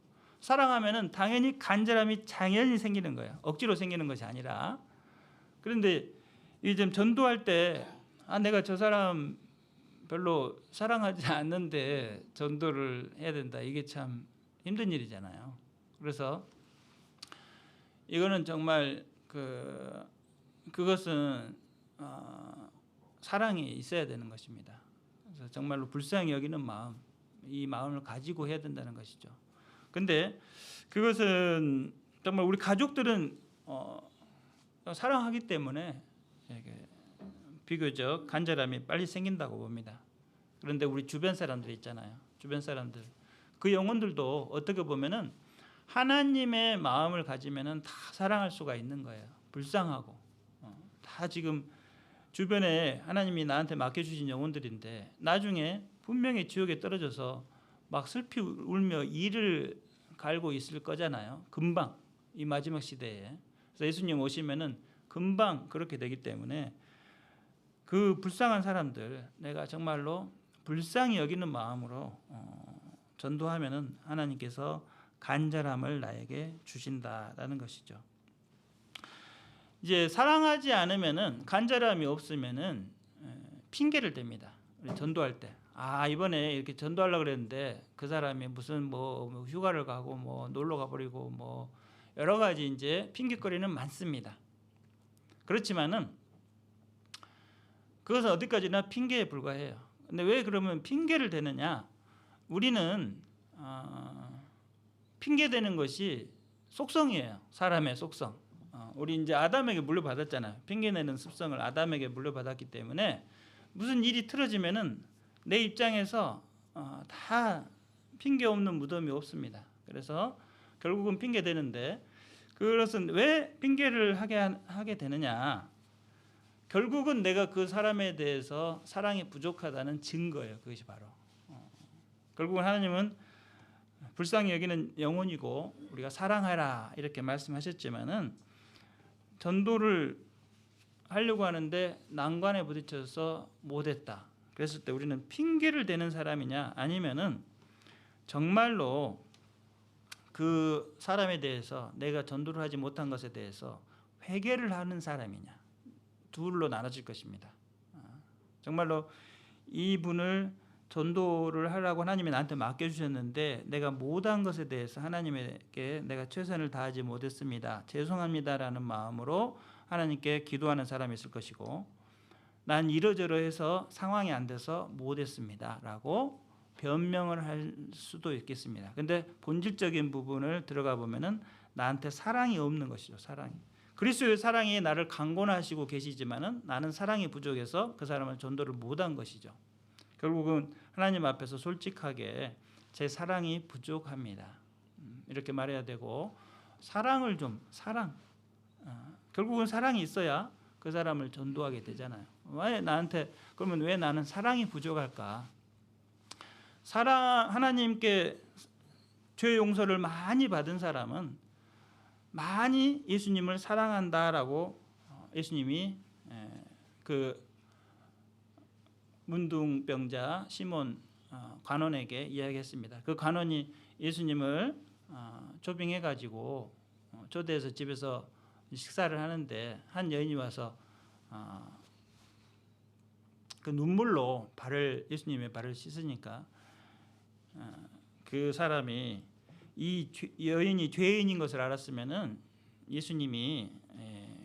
사랑하면은 당연히 간절함이 당연히 생기는 거예요. 억지로 생기는 것이 아니라. 그런데 이제 전도할 때 내가 저 사람 별로 사랑하지 않는데 전도를 해야 된다. 이게 참 힘든 일이잖아요. 그래서 이거는 정말 그것은 사랑이 있어야 되는 것입니다. 그래서 정말로 불쌍히 여기는 마음, 이 마음을 가지고 해야 된다는 것이죠. 근데 그것은 정말 우리 가족들은 사랑하기 때문에 비교적 간절함이 빨리 생긴다고 봅니다. 그런데 우리 주변 사람들 있잖아요. 주변 사람들, 그 영혼들도 어떻게 보면은 하나님의 마음을 가지면은 다 사랑할 수가 있는 거예요. 불쌍하고 다 지금 주변에 하나님이 나한테 맡겨주신 영혼들인데 나중에 분명히 지옥에 떨어져서 막 슬피 울며 이를 갈고 있을 거잖아요. 금방 이 마지막 시대에. 그래서 예수님 오시면은 금방 그렇게 되기 때문에 그 불쌍한 사람들 내가 정말로 불쌍히 여기는 마음으로 전도하면은 하나님께서 간절함을 나에게 주신다라는 것이죠. 이제 사랑하지 않으면은, 간절함이 없으면은 핑계를 댑니다. 우리 전도할 때 이번에 이렇게 전도하려고 그랬는데 그 사람이 무슨 뭐 휴가를 가고 뭐 놀러 가버리고 뭐 여러 가지 이제 핑계거리는 많습니다. 그렇지만은 그것은 어디까지나 핑계에 불과해요. 근데 왜 그러면 핑계를 대느냐? 우리는 핑계대는 것이 속성이에요. 사람의 속성. 우리 이제 아담에게 물려받았잖아요. 핑계내는 습성을 아담에게 물려받았기 때문에 무슨 일이 틀어지면은 내 입장에서 다 핑계 없는 무덤이 없습니다. 그래서 결국은 핑계 대는데, 그것은 왜 핑계를 하게 되느냐? 결국은 내가 그 사람에 대해서 사랑이 부족하다는 증거예요. 그것이 바로 결국은 하나님은 불쌍히 여기는 영혼이고 우리가 사랑하라 이렇게 말씀하셨지만은 전도를 하려고 하는데 난관에 부딪혀서 못했다. 그랬을 때 우리는 핑계를 대는 사람이냐, 아니면은 정말로 그 사람에 대해서 내가 전도를 하지 못한 것에 대해서 회개를 하는 사람이냐, 둘로 나눠질 것입니다. 정말로 이분을 전도를 하라고 하나님이 나한테 맡겨주셨는데 내가 못한 것에 대해서 하나님에게 내가 최선을 다하지 못했습니다, 죄송합니다라는 마음으로 하나님께 기도하는 사람이 있을 것이고, 난 이러저러해서 상황이 안 돼서 못했습니다 라고 변명을 할 수도 있겠습니다. 근데 본질적인 부분을 들어가 보면은 나한테 사랑이 없는 것이죠. 사랑이. 그리스도의 사랑이 나를 강권하시고 계시지만은 나는 사랑이 부족해서 그 사람은 전도를 못한 것이죠. 결국은 하나님 앞에서 솔직하게 제 사랑이 부족합니다, 이렇게 말해야 되고, 사랑을 좀 결국은 사랑이 있어야 그 사람을 전도하게 되잖아요. 왜 나한테, 그러면 왜 나는 사랑이 부족할까? 하나님께 죄 용서를 많이 받은 사람은 많이 예수님을 사랑한다라고 예수님이 그 문둥병자 시몬 관원에게 이야기했습니다. 그 관원이 예수님을 초빙해 가지고 초대해서 집에서 식사를 하는데 한 여인이 와서 그 눈물로 예수님의 발을 씻으니까 그 사람이 이 여인이 죄인인 것을 알았으면은 예수님이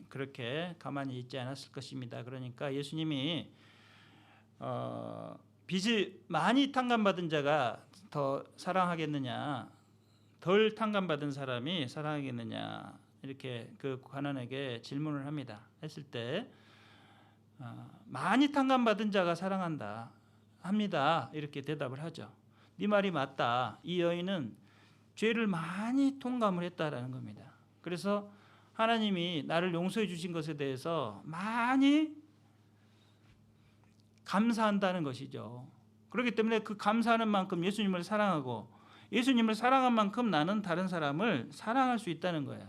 그렇게 가만히 있지 않았을 것입니다. 그러니까 예수님이 빚을 많이 탕감받은 자가 더 사랑하겠느냐, 덜 탕감받은 사람이 사랑하겠느냐, 이렇게 그 관원에게 질문을 했을 때 많이 탕감받은 자가 사랑한다 합니다, 이렇게 대답을 하죠. 네 말이 맞다. 이 여인은 죄를 많이 통감을 했다라는 겁니다. 그래서 하나님이 나를 용서해 주신 것에 대해서 많이 감사한다는 것이죠. 그렇기 때문에 그 감사하는 만큼 예수님을 사랑하고, 예수님을 사랑한 만큼 나는 다른 사람을 사랑할 수 있다는 거예요.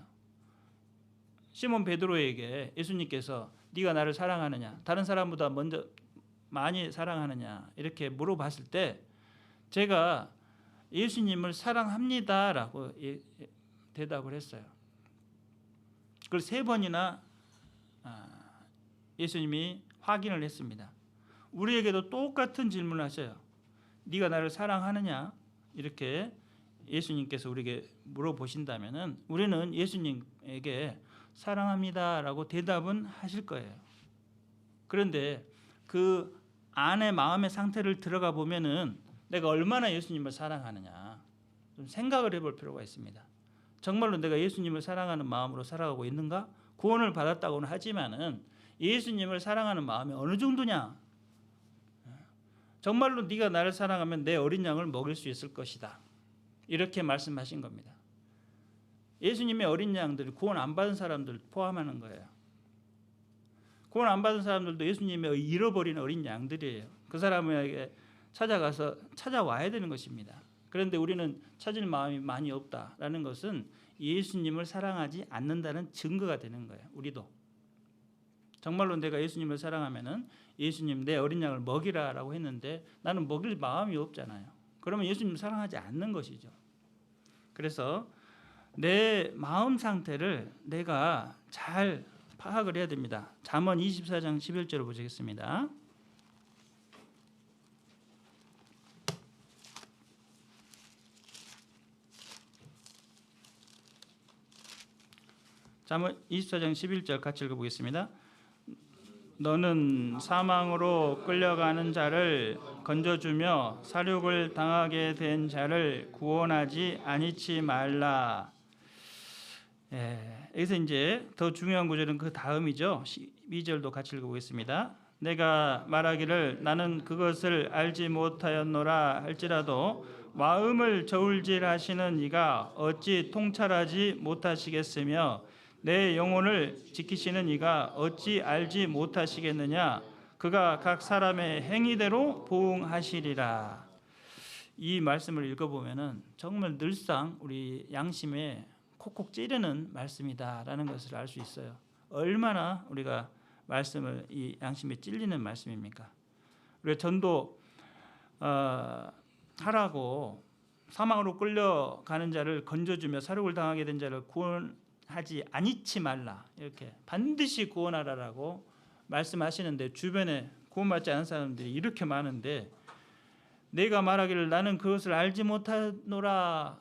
시몬 베드로에게 예수님께서 네가 나를 사랑하느냐, 다른 사람보다 먼저 많이 사랑하느냐, 이렇게 물어봤을 때 제가 예수님을 사랑합니다라고 대답을 했어요. 그걸 3번이나 예수님이 확인을 했습니다. 우리에게도 똑같은 질문을 하셔요. 네가 나를 사랑하느냐, 이렇게 예수님께서 우리에게 물어보신다면은 우리는 예수님에게 사랑합니다라고 대답은 하실 거예요. 그런데 그 안에 마음의 상태를 들어가 보면은 내가 얼마나 예수님을 사랑하느냐 좀 생각을 해볼 필요가 있습니다. 정말로 내가 예수님을 사랑하는 마음으로 살아가고 있는가? 구원을 받았다고는 하지만은 예수님을 사랑하는 마음이 어느 정도냐? 정말로 네가 나를 사랑하면 내 어린 양을 먹일 수 있을 것이다, 이렇게 말씀하신 겁니다. 예수님의 어린 양들이 구원 안 받은 사람들 포함하는 거예요. 구원 안 받은 사람들도 예수님의 잃어버린 어린 양들이에요. 그 사람에게 찾아와야 되는 것입니다. 그런데 우리는 찾을 마음이 많이 없다라는 것은 예수님을 사랑하지 않는다는 증거가 되는 거예요. 우리도 정말로 내가 예수님을 사랑하면은 예수님 내 어린 양을 먹이라라고 했는데 나는 먹일 마음이 없잖아요. 그러면 예수님 사랑하지 않는 것이죠. 그래서 내 마음 상태를 내가 잘 파악을 해야 됩니다. 잠언 24장 11절을 보시겠습니다. 잠언 24장 11절 같이 읽어보겠습니다. 너는 사망으로 끌려가는 자를 건져주며 사륙을 당하게 된 자를 구원하지 아니치 말라. 여기서 이제 더 중요한 구절은 그 다음이죠. 12절도 같이 읽어보겠습니다. 내가 말하기를 나는 그것을 알지 못하였노라 할지라도 마음을 저울질하시는 이가 어찌 통찰하지 못하시겠으며 내 영혼을 지키시는 이가 어찌 알지 못하시겠느냐. 그가 각 사람의 행위대로 보응하시리라. 이 말씀을 읽어보면은 정말 늘상 우리 양심에 콕콕 찌르는 말씀이다라는 것을 알 수 있어요. 얼마나 우리가 말씀을 이 양심에 찔리는 말씀입니까? 우리가 전도 하라고 사망으로 끌려가는 자를 건져주며 사륙을 당하게 된 자를 구원하지 아니치 말라, 이렇게 반드시 구원하라라고 말씀하시는데 주변에 구원받지 않은 사람들이 이렇게 많은데 내가 말하기를 나는 그것을 알지 못하노라,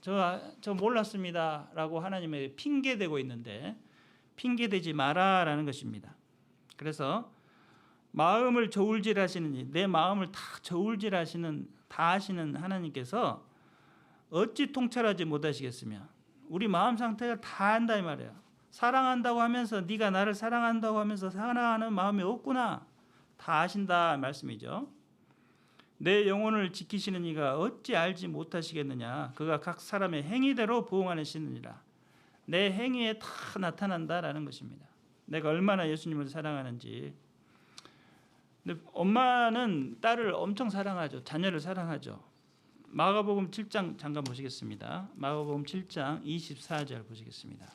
저 몰랐습니다 라고 하나님에게 핑계대고 있는데 핑계대지 마라라는 것입니다. 그래서 마음을 저울질하시는 내 마음을 다 저울질하시는 다 아시는 하나님께서 어찌 통찰하지 못하시겠으며 우리 마음 상태를 다 안다 이 말이에요. 사랑한다고 하면서 네가 나를 사랑한다고 하면서 사랑하는 마음이 없구나 다 아신다 말씀이죠. 내 영혼을 지키시는 이가 어찌 알지 못하시겠느냐. 그가 각 사람의 행위대로 보응하시느니라. 내 행위에 다 나타난다라는 것입니다. 내가 얼마나 예수님을 사랑하는지. 근데 엄마는 딸을 엄청 사랑하죠. 자녀를 사랑하죠. 마가복음 7장 잠깐 보시겠습니다. 마가복음 7장 24절 보시겠습니다.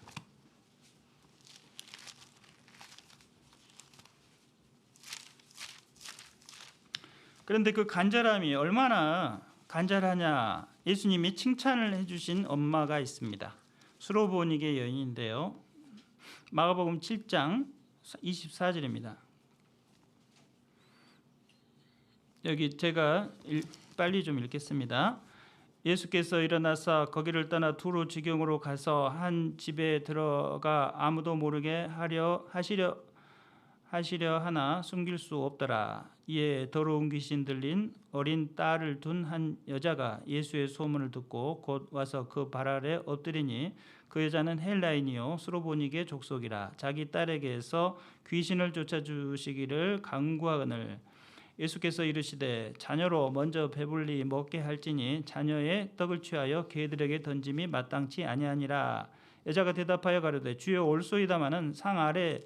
그런데 그 간절함이 얼마나 간절하냐. 예수님이 칭찬을 해주신 엄마가 있습니다. 수로보니게 여인인데요. 마가복음 7장 24절입니다. 여기 제가 빨리 좀 읽겠습니다. 예수께서 일어나서 거기를 떠나 두로 지경으로 가서 한 집에 들어가 아무도 모르게 하시려 하나 숨길 수 없더라. 이에 더러운 귀신 들린 어린 딸을 둔 한 여자가 예수의 소문을 듣고 곧 와서 그 발 아래 엎드리니 그 여자는 헬라인이요 수로보니게 족속이라. 자기 딸에게서 귀신을 쫓아주시기를 간구하거늘 예수께서 이르시되 자녀로 먼저 배불리 먹게 할지니 자녀의 떡을 취하여 개들에게 던짐이 마땅치 아니하니라. 여자가 대답하여 가로되 주여 올소이다마는 상 아래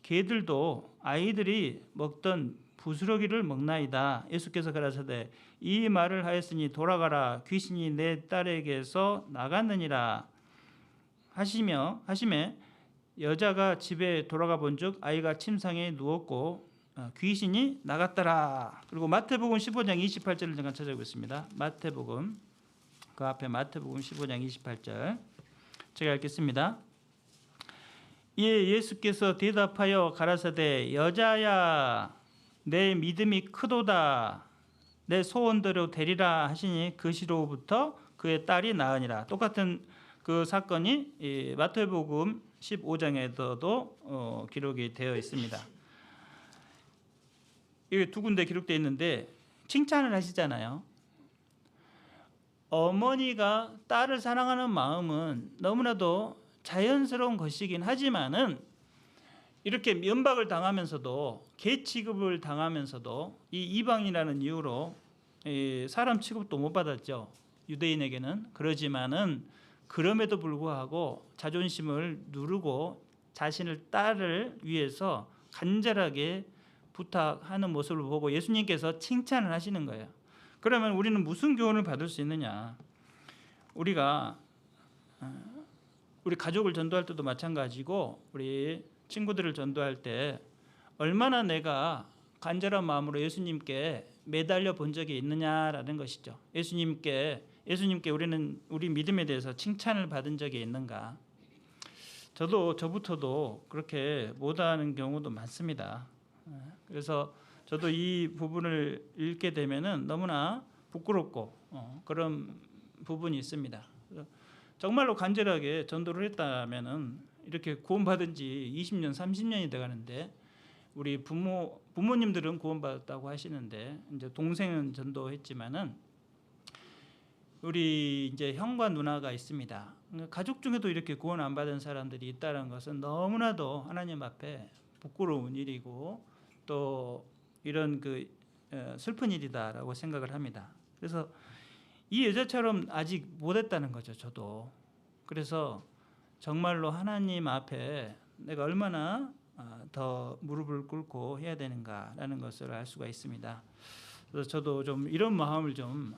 개들도 아이들이 먹던 부스러기를 먹나이다. 예수께서 가라사대 이 말을 하였으니 돌아가라 귀신이 내 딸에게서 나갔느니라 하심에 여자가 집에 돌아가 본즉 아이가 침상에 누웠고 귀신이 나갔더라. 그리고 마태복음 15장 28절을 잠깐 찾아보겠습니다. 마태복음 그 앞에 마태복음 15장 28절 제가 읽겠습니다. 이에 예수께서 대답하여 가라사대 여자야 내 믿음이 크도다. 내 소원대로 되리라 하시니 그 시로부터 그의 딸이 나으니라. 똑같은 그 사건이 마태복음 15장에도 기록이 되어 있습니다. 이게 두 군데 기록되어 있는데 칭찬을 하시잖아요. 어머니가 딸을 사랑하는 마음은 너무나도 자연스러운 것이긴 하지만은 이렇게 면박을 당하면서도 개 취급을 당하면서도 이 이방이라는 이유로 사람 취급도 못 받았죠. 유대인에게는. 그러지만은 그럼에도 불구하고 자존심을 누르고 자신을 딸을 위해서 간절하게 부탁하는 모습을 보고 예수님께서 칭찬을 하시는 거예요. 그러면 우리는 무슨 교훈을 받을 수 있느냐? 우리 가족을 전도할 때도 마찬가지고 우리 친구들을 전도할 때 얼마나 내가 간절한 마음으로 예수님께 매달려 본 적이 있느냐라는 것이죠. 예수님께 우리는 우리 믿음에 대해서 칭찬을 받은 적이 있는가? 저부터도 그렇게 못하는 경우도 많습니다. 그래서 저도 이 부분을 읽게 되면은 너무나 부끄럽고 그런 부분이 있습니다. 정말로 간절하게 전도를 했다면은 이렇게 구원받은 지 20년, 30년이 돼 가는데 우리 부모님들은 구원받았다고 하시는데 이제 동생은 전도했지만은 우리 이제 형과 누나가 있습니다. 가족 중에도 이렇게 구원 안 받은 사람들이 있다는 것은 너무나도 하나님 앞에 부끄러운 일이고 또 이런 슬픈 일이다라고 생각을 합니다. 그래서 이 여자처럼 아직 못했다는 거죠. 저도. 그래서 정말로 하나님 앞에 내가 얼마나 더 무릎을 꿇고 해야 되는가라는 것을 알 수가 있습니다. 그래서 저도 좀 이런 마음을 좀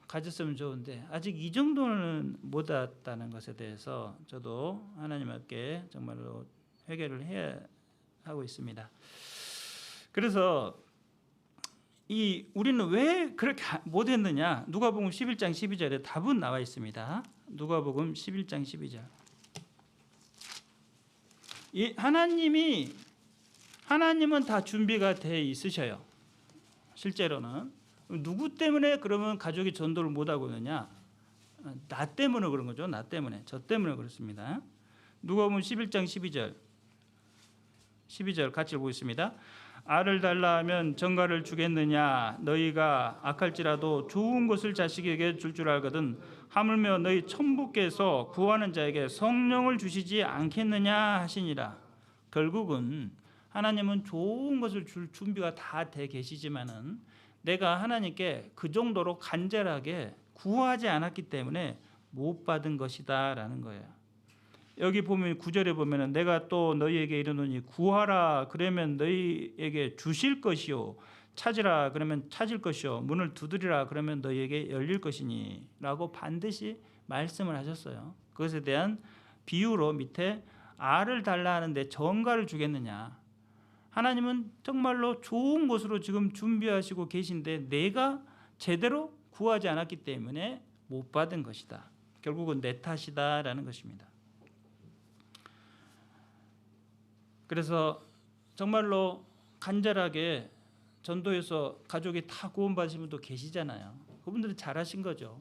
가졌으면 좋은데 아직 이 정도는 못 왔다는 것에 대해서 저도 하나님 앞에 정말로 회개를 해야 하고 있습니다. 그래서 우리는 왜 그렇게 못했느냐? 누가복음 11장 12절에 답은 나와 있습니다. 누가복음 11장 12절. 하나님은 다 준비가 돼 있으셔요. 실제로는 누구 때문에 그러면 가족이 전도를 못 하고 있느냐? 나 때문에 그런 거죠. 나 때문에, 저 때문에 그렇습니다. 누가복음 11장 12절 같이 보겠습니다. 알을 달라 하면 전가를 주겠느냐? 너희가 악할지라도 좋은 것을 자식에게 줄 알거든 하물며 너희 천부께서 구하는 자에게 성령을 주시지 않겠느냐 하시니라. 결국은 하나님은 좋은 것을 줄 준비가 다 돼 계시지만은 내가 하나님께 그 정도로 간절하게 구하지 않았기 때문에 못 받은 것이다라는 거예요. 여기 보면 9절에 보면은 내가 또 너희에게 이르노니 구하라 그러면 너희에게 주실 것이요 찾으라 그러면 찾을 것이요 문을 두드리라 그러면 너희에게 열릴 것이니라고 반드시 말씀을 하셨어요. 그것에 대한 비유로 밑에 알을 달라 하는데 전가를 주겠느냐. 하나님은 정말로 좋은 곳으로 지금 준비하시고 계신데 내가 제대로 구하지 않았기 때문에 못 받은 것이다. 결국은 내 탓이다라는 것입니다. 그래서 정말로 간절하게 전도해서 가족이 다 구원받으신 분도 계시잖아요. 그분들은 잘하신 거죠.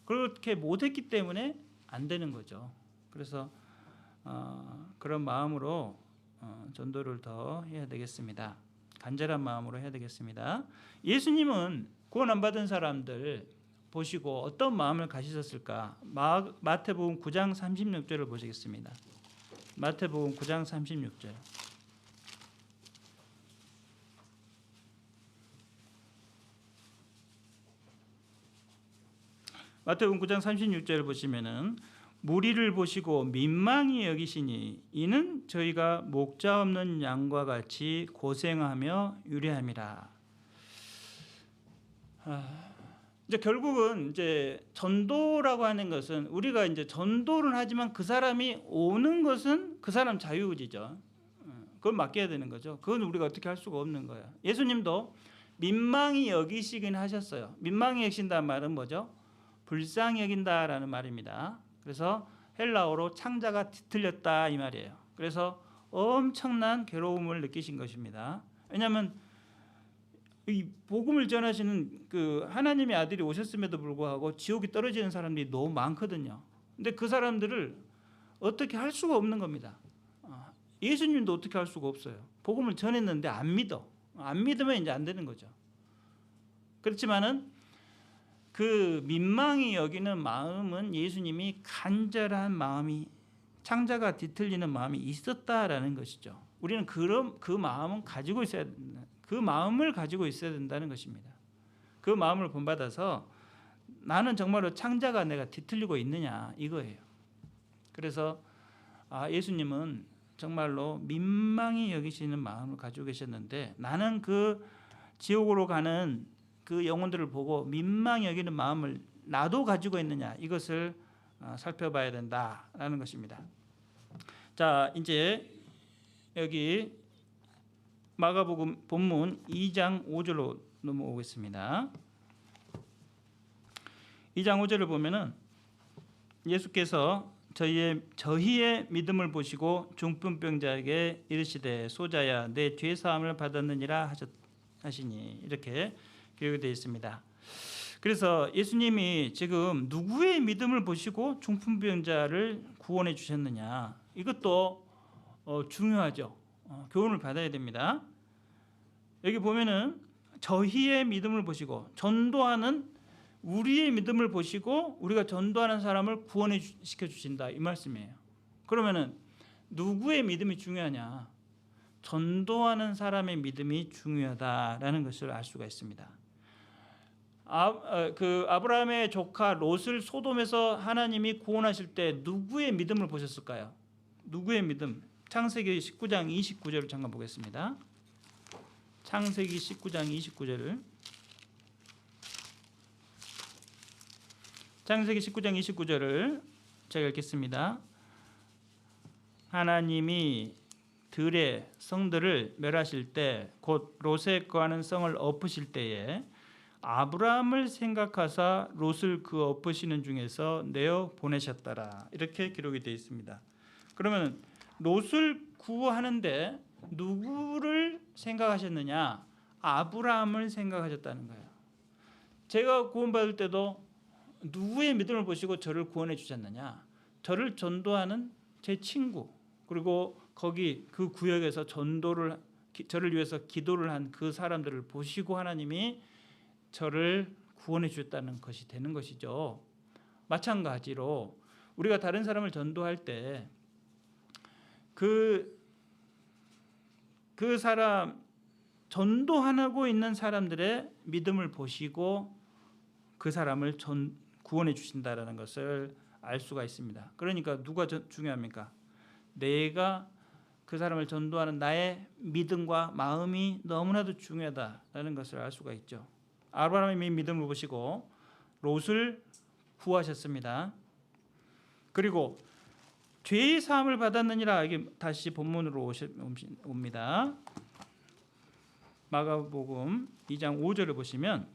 그렇게 못했기 때문에 안 되는 거죠. 그래서 그런 마음으로 전도를 더 해야 되겠습니다. 간절한 마음으로 해야 되겠습니다. 예수님은 구원 안 받은 사람들 보시고 어떤 마음을 가지셨을까? 마태복음 9장 36절을 보시겠습니다. 마태복음 9장 36절. 마태복음 9장 36절을 보시면은 무리를 보시고 민망히 여기시니 이는 저희가 목자 없는 양과 같이 고생하며 유례함이라. 이제 결국은 이제 전도라고 하는 것은 우리가 이제 전도를 하지만 그 사람이 오는 것은 그 사람 자유의지죠. 그걸 맡겨야 되는 거죠. 그건 우리가 어떻게 할 수가 없는 거예요. 예수님도 민망히 여기시긴 하셨어요. 민망히 여기신다는 말은 뭐죠? 불쌍히 여긴다라는 말입니다. 그래서 헬라어로 창자가 뒤틀렸다 이 말이에요. 그래서 엄청난 괴로움을 느끼신 것입니다. 왜냐하면 이 복음을 전하시는 그 하나님의 아들이 오셨음에도 불구하고 지옥이 떨어지는 사람들이 너무 많거든요. 근데 그 사람들을 어떻게 할 수가 없는 겁니다. 예수님도 어떻게 할 수가 없어요. 복음을 전했는데 안 믿으면 이제 안 되는 거죠. 그렇지만은 그 민망히 여기는 마음은 예수님이 간절한 마음이 창자가 뒤틀리는 마음이 있었다라는 것이죠. 우리는 그 마음은 가지고 있어야 된다. 그 마음을 가지고 있어야 된다는 것입니다. 그 마음을 본받아서 나는 정말로 창자가 내가 뒤틀리고 있느냐 이거예요. 그래서 예수님은 정말로 민망히 여기시는 마음을 가지고 계셨는데 나는 그 지옥으로 가는 그 영혼들을 보고 민망히 여기는 마음을 나도 가지고 있느냐 이것을 살펴봐야 된다라는 것입니다. 자, 이제 여기 마가복음 본문 2장 5절로 넘어오겠습니다. 2장 5절을 보면은 예수께서 저희의 믿음을 보시고 중풍병자에게 이르시되 소자야 내 죄 사함을 받았느니라 하시니 이렇게 기록이 되어 있습니다. 그래서 예수님이 지금 누구의 믿음을 보시고 중풍병자를 구원해 주셨느냐 이것도 중요하죠. 교훈을 받아야 됩니다. 여기 보면은 저희의 믿음을 보시고 전도하는 우리의 믿음을 보시고 우리가 전도하는 사람을 구원해 시켜 주신다 이 말씀이에요. 그러면은 누구의 믿음이 중요하냐? 전도하는 사람의 믿음이 중요하다라는 것을 알 수가 있습니다. 아브라함의 조카 롯을 소돔에서 하나님이 구원하실 때 누구의 믿음을 보셨을까요? 누구의 믿음? 창세기 19장 29절을 잠깐 보겠습니다. 창세기 19장 29절을 창세기 19장 29절을 제가 읽겠습니다. 하나님이 들의 성들을 멸하실 때 곧 롯에 거하는 성을 엎으실 때에 아브라함을 생각하사 롯을 그 엎으시는 중에서 내어 보내셨더라 이렇게 기록이 되어 있습니다. 그러면 롯을 구하는데 누구를 생각하셨느냐? 아브라함을 생각하셨다는 거예요. 제가 구원받을 때도 누구의 믿음을 보시고 저를 구원해 주셨느냐? 저를 전도하는 제 친구, 그리고 거기 그 구역에서 저를 위해서 기도를 한 그 사람들을 보시고 하나님이 저를 구원해 주셨다는 것이 되는 것이죠. 마찬가지로 우리가 다른 사람을 전도할 때 그 사람 전도하고 있는 사람들의 믿음을 보시고 그 사람을 구원해 주신다라는 것을 알 수가 있습니다. 그러니까 누가 중요합니까? 내가 그 사람을 전도하는 나의 믿음과 마음이 너무나도 중요하다라는 것을 알 수가 있죠. 아브라함이 믿음을 보시고 롯을 구하셨습니다. 그리고 죄의 사함을 받았느니라. 이게 다시 본문으로 옵니다. 마가복음 2장 5절을 보시면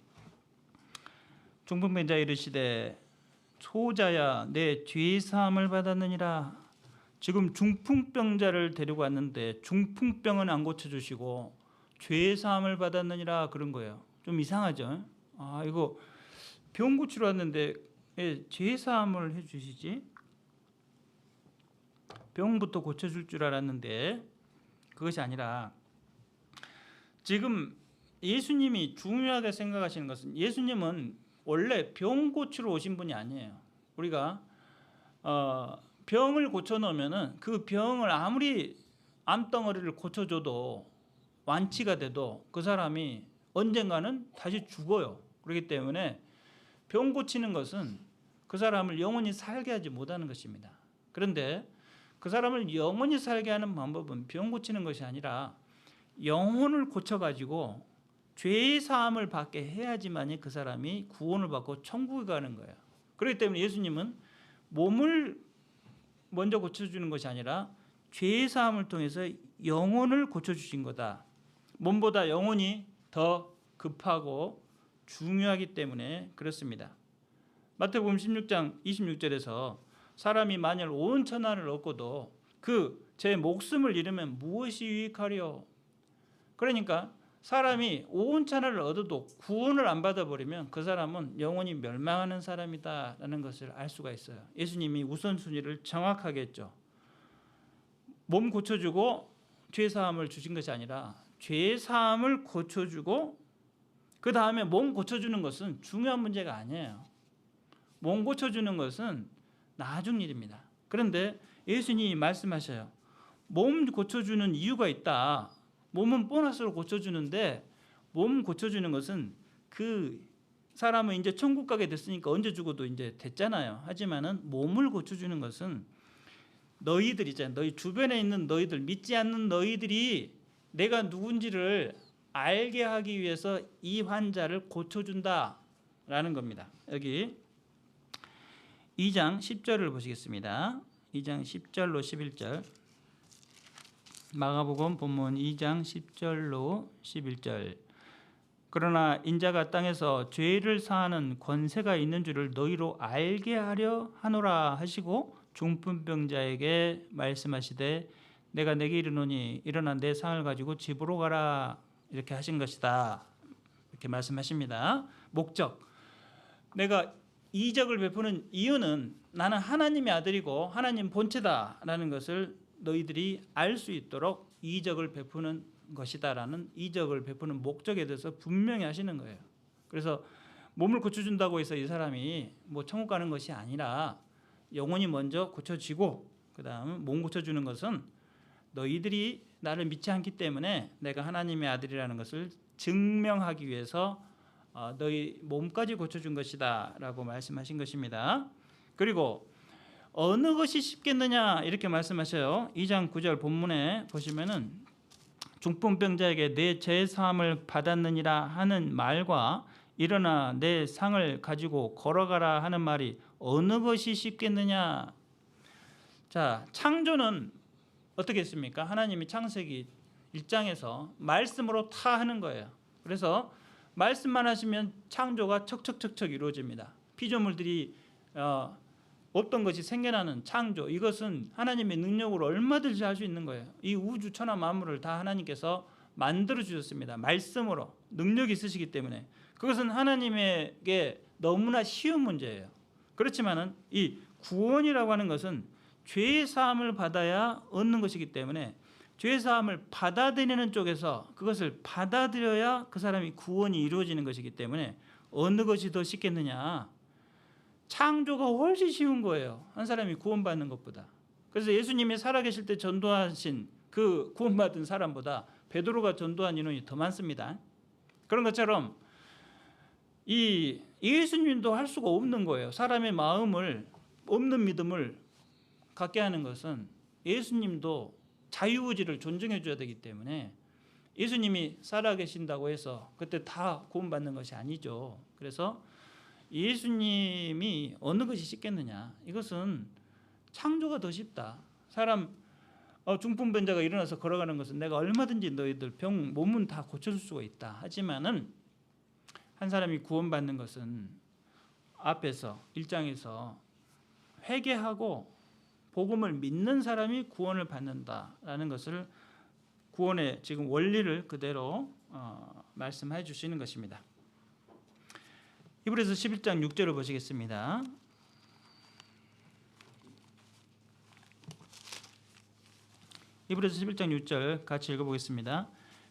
중풍병자 이르시되 소자야 내 죄의 사함을 받았느니라. 지금 중풍병자를 데리고 왔는데 중풍병은 안 고쳐주시고 죄의 사함을 받았느니라 그런 거예요. 좀 이상하죠? 이거 병 고치러 왔는데 왜 죄의 사함을 해주시지? 병부터 고쳐줄 줄 알았는데 그것이 아니라 지금 예수님이 중요하게 생각하시는 것은 예수님은 원래 병 고치러 오신 분이 아니에요. 우리가 병을 고쳐놓으면은 그 병을 아무리 암덩어리를 고쳐줘도 완치가 돼도 그 사람이 언젠가는 다시 죽어요. 그렇기 때문에 병 고치는 것은 그 사람을 영원히 살게 하지 못하는 것입니다. 그런데 그 사람을 영원히 살게 하는 방법은 병 고치는 것이 아니라 영혼을 고쳐가지고 죄의 사함을 받게 해야지만이 그 사람이 구원을 받고 천국에 가는 거예요. 그렇기 때문에 예수님은 몸을 먼저 고쳐주는 것이 아니라 죄의 사함을 통해서 영혼을 고쳐주신 거다. 몸보다 영혼이 더 급하고 중요하기 때문에 그렇습니다. 마태복음 16장 26절에서 사람이 만일 온 천하를 얻고도 제 목숨을 잃으면 무엇이 유익하리요? 그러니까 사람이 온 천하를 얻어도 구원을 안 받아버리면 그 사람은 영원히 멸망하는 사람이다라는 것을 알 수가 있어요. 예수님이 우선순위를 정확하게 했죠. 몸 고쳐주고 죄사함을 주신 것이 아니라 죄사함을 고쳐주고 그 다음에 몸 고쳐주는 것은 중요한 문제가 아니에요. 몸 고쳐주는 것은 나중 일입니다. 그런데 예수님이 말씀하셔요. 몸 고쳐주는 이유가 있다. 몸은 보너스로 고쳐주는데 몸 고쳐주는 것은 그 사람은 이제 천국 가게 됐으니까 언제 죽어도 이제 됐잖아요. 하지만은 몸을 고쳐주는 것은 너희들 있잖아요. 너희 주변에 있는 너희들, 믿지 않는 너희들이 내가 누군지를 알게 하기 위해서 이 환자를 고쳐준다라는 겁니다. 여기 2장 10절을 보시겠습니다. 2장 10절로 11절. 마가복음 본문 2장 10절로 11절. 그러나 인자가 땅에서 죄를 사하는 권세가 있는 줄을 너희로 알게 하려 하노라 하시고 중풍병자에게 말씀하시되 내가 내게 이르노니 일어나 내 상을 가지고 집으로 가라 이렇게 하신 것이다. 이렇게 말씀하십니다. 목적. 내가 이적을 베푸는 이유는 나는 하나님의 아들이고 하나님 본체다라는 것을 너희들이 알 수 있도록 이적을 베푸는 것이다라는 이적을 베푸는 목적에 대해서 분명히 하시는 거예요. 그래서 몸을 고쳐준다고 해서 이 사람이 뭐 천국 가는 것이 아니라 영혼이 먼저 고쳐지고 그 다음 몸 고쳐주는 것은 너희들이 나를 믿지 않기 때문에 내가 하나님의 아들이라는 것을 증명하기 위해서 너희 몸까지 고쳐준 것이다 라고 말씀하신 것입니다. 그리고 어느 것이 쉽겠느냐 이렇게 말씀하셔요. 2장 9절 본문에 보시면은 중풍병자에게 내 죄사함을 받았느니라 하는 말과 일어나 내 상을 가지고 걸어가라 하는 말이 어느 것이 쉽겠느냐. 자, 창조는 어떻게 했습니까? 하나님이 창세기 1장에서 말씀으로 다 하는 거예요. 그래서 말씀만 하시면 창조가 척척척척 이루어집니다. 피조물들이 어떤 것이 생겨나는 창조, 이것은 하나님의 능력으로 얼마든지 할 수 있는 거예요. 이 우주 천하 만물을 다 하나님께서 만들어 주셨습니다. 말씀으로 능력이 있으시기 때문에 그것은 하나님에게 너무나 쉬운 문제예요. 그렇지만은 이 구원이라고 하는 것은 죄 사함을 받아야 얻는 것이기 때문에 죄 사함을 받아들이는 쪽에서 그것을 받아들여야 그 사람이 구원이 이루어지는 것이기 때문에 어느 것이 더 쉽겠느냐? 창조가 훨씬 쉬운 거예요. 한 사람이 구원받는 것보다. 그래서 예수님이 살아계실 때 전도하신 그 구원받은 사람보다 베드로가 전도한 인원이 더 많습니다. 그런 것처럼 이 예수님도 할 수가 없는 거예요. 사람의 마음을 없는 믿음을 갖게 하는 것은 예수님도 자유의지를 존중해 줘야 되기 때문에 예수님이 살아계신다고 해서 그때 다 구원받는 것이 아니죠. 그래서 예수님이 어느 것이 쉽겠느냐? 이것은 창조가 더 쉽다. 사람 중풍병자가 일어나서 걸어가는 것은 내가 얼마든지 너희들 병 몸은 다 고칠 수가 있다. 하지만은 한 사람이 구원받는 것은 앞에서 1장에서 회개하고 복음을 믿는 사람이 구원을 받는다라는 것을 구원의 지금 원리를 그대로 말씀해 주시는 것입니다. 히브리서 11장 6절을 보시겠습니다. 히브리서 11장 6절 같이 읽어보겠습니다.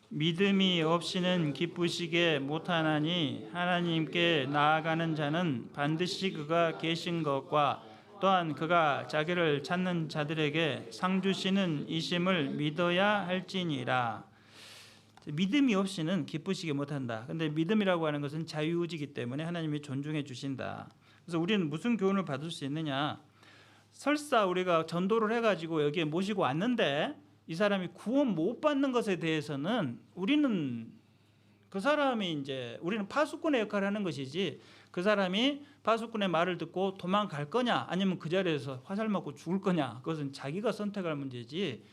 믿음이 없이는 기쁘시게 못하나니 하나님께 나아가는 자는 반드시 그가 계신 것과 또한 그가 자기를 찾는 자들에게 상 주시는 이심을 믿어야 할지니라. 믿음이 없이는 기쁘시게 못한다. 근데 믿음이라고 하는 것은 자유의지이기 때문에 하나님이 존중해 주신다. 그래서 우리는 무슨 교훈을 받을 수 있느냐? 설사 우리가 전도를 해가지고 여기에 모시고 왔는데 이 사람이 구원 못 받는 것에 대해서는 우리는 그 사람이 이제 우리는 파수꾼의 역할을 하는 것이지 그 사람이 파수꾼의 말을 듣고 도망갈 거냐 아니면 그 자리에서 화살 맞고 죽을 거냐 그것은 자기가 선택할 문제지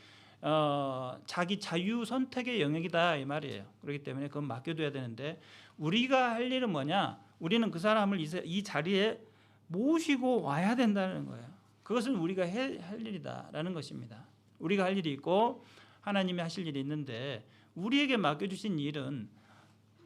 자기 자유 선택의 영역이다 이 말이에요. 그렇기 때문에 그건 맡겨둬야 되는데 우리가 할 일은 뭐냐? 우리는 그 사람을 이 자리에 모시고 와야 된다는 거예요. 그것은 우리가 할 일이다라는 것입니다. 우리가 할 일이 있고 하나님이 하실 일이 있는데 우리에게 맡겨주신 일은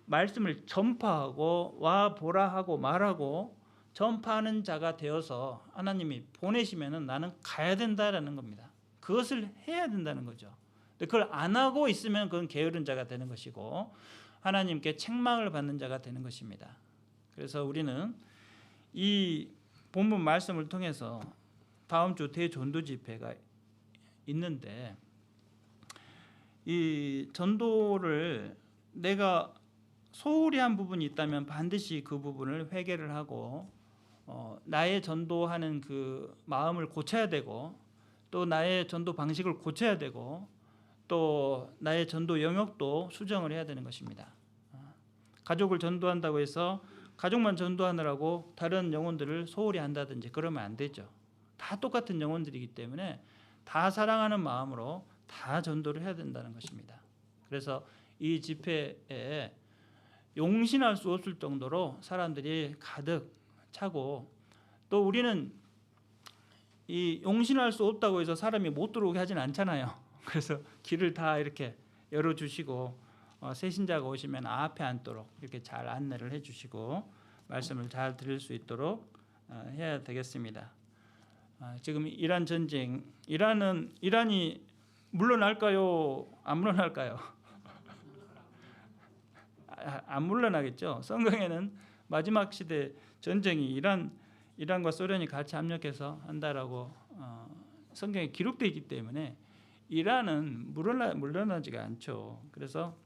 말씀을 전파하고 와 보라 하고 말하고 전파하는 자가 되어서 하나님이 보내시면은 나는 가야 된다라는 겁니다. 그것을 해야 된다는 거죠. 근데 그걸 안 하고 있으면 그건 게으른 자가 되는 것이고 하나님께 책망을 받는 자가 되는 것입니다. 그래서 우리는 이 본문 말씀을 통해서 다음 주 대전도 집회가 있는데 이 전도를 내가 소홀히 한 부분이 있다면 반드시 그 부분을 회개를 하고 나의 전도하는 그 마음을 고쳐야 되고 또 나의 전도 방식을 고쳐야 되고 또 나의 전도 영역도 수정을 해야 되는 것입니다. 가족을 전도한다고 해서 가족만 전도하느라고 다른 영혼들을 소홀히 한다든지 그러면 안 되죠. 다 똑같은 영혼들이기 때문에 다 사랑하는 마음으로 다 전도를 해야 된다는 것입니다. 그래서 이 집회에 용신할 수 없을 정도로 사람들이 가득 차고 또 우리는 이 용신할 수 없다고 해서 사람이 못 들어오게 하진 않잖아요. 그래서 길을 다 이렇게 열어주시고 새신자가 오시면 앞에 앉도록 이렇게 잘 안내를 해주시고 말씀을 잘 들을 수 있도록 해야 되겠습니다. 지금 이란 전쟁, 이란이 물러날까요? 안 물러날까요? 안 물러나겠죠. 성경에는 마지막 시대 전쟁이 이란과 소련이 같이 합력해서 한다라고 성경에 기록되어 있기 때문에 이란은 물러나지가 않죠. 그래서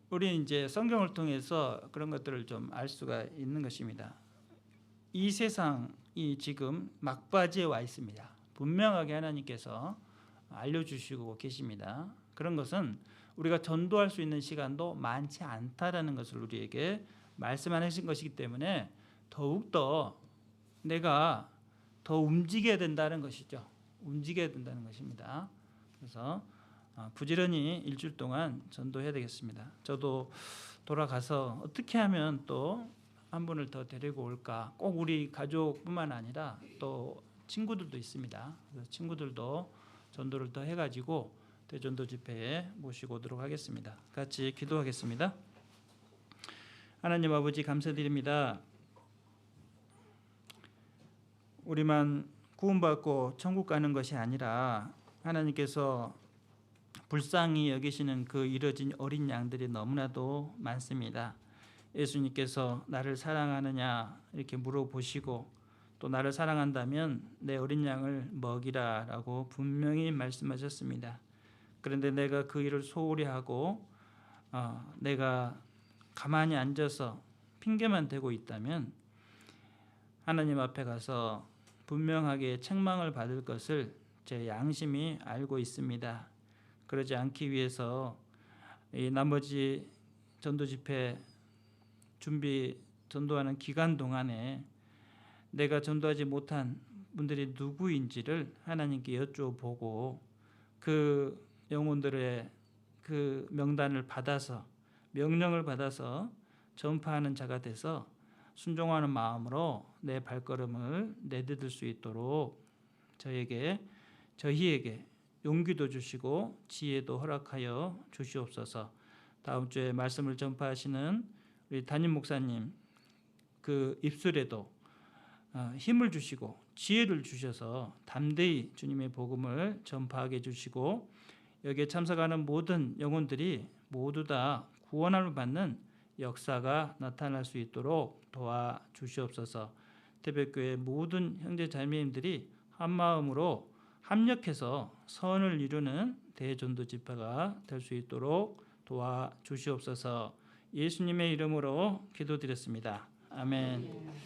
우리 이제 성경을 통해서 그런 것들을 좀 알 수가 있는 것입니다. 이 세상이 지금 막바지에 와 있습니다. 분명하게 하나님께서 알려주시고 계십니다. 그런 것은 우리가 전도할 수 있는 시간도 많지 않다라는 것을 우리에게 말씀하신 것이기 때문에 더욱더 내가 더 움직여야 된다는 것이죠. 움직여야 된다는 것입니다. 그래서 부지런히 일주일 동안 전도해야 되겠습니다. 저도 돌아가서 어떻게 하면 또 한 분을 더 데리고 올까? 꼭 우리 가족뿐만 아니라 또 친구들도 있습니다. 그래서 친구들도 전도를 더 해가지고 대전도 집회에 모시고 오도록 하겠습니다. 같이 기도하겠습니다. 하나님 아버지 감사드립니다. 우리만 구원받고 천국 가는 것이 아니라 하나님께서 불쌍히 여기시는 그 잃어진 어린 양들이 너무나도 많습니다. 예수님께서 나를 사랑하느냐 이렇게 물어보시고 또 나를 사랑한다면 내 어린 양을 먹이라라고 분명히 말씀하셨습니다. 그런데 내가 그 일을 소홀히 하고 내가 가만히 앉아서 핑계만 대고 있다면 하나님 앞에 가서 분명하게 책망을 받을 것을 제 양심이 알고 있습니다. 그러지 않기 위해서 이 나머지 전도 집회 준비 전도하는 기간 동안에 내가 전도하지 못한 분들이 누구인지를 하나님께 여쭤보고 그 영혼들의 그 명단을 받아서 명령을 받아서 전파하는 자가 돼서 순종하는 마음으로 내 발걸음을 내디딜 수 있도록 저희에게 용기도 주시고 지혜도 허락하여 주시옵소서. 다음 주에 말씀을 전파하시는 우리 담임 목사님 그 입술에도 힘을 주시고 지혜를 주셔서 담대히 주님의 복음을 전파하게 해주시고 여기에 참석하는 모든 영혼들이 모두 다 구원함을 받는 역사가 나타날 수 있도록 도와주시옵소서. 태백교회 모든 형제 자매님들이 한마음으로 합력해서 선을 이루는 대전도 집회가 될 수 있도록 도와주시옵소서. 예수님의 이름으로 기도드렸습니다. 아멘.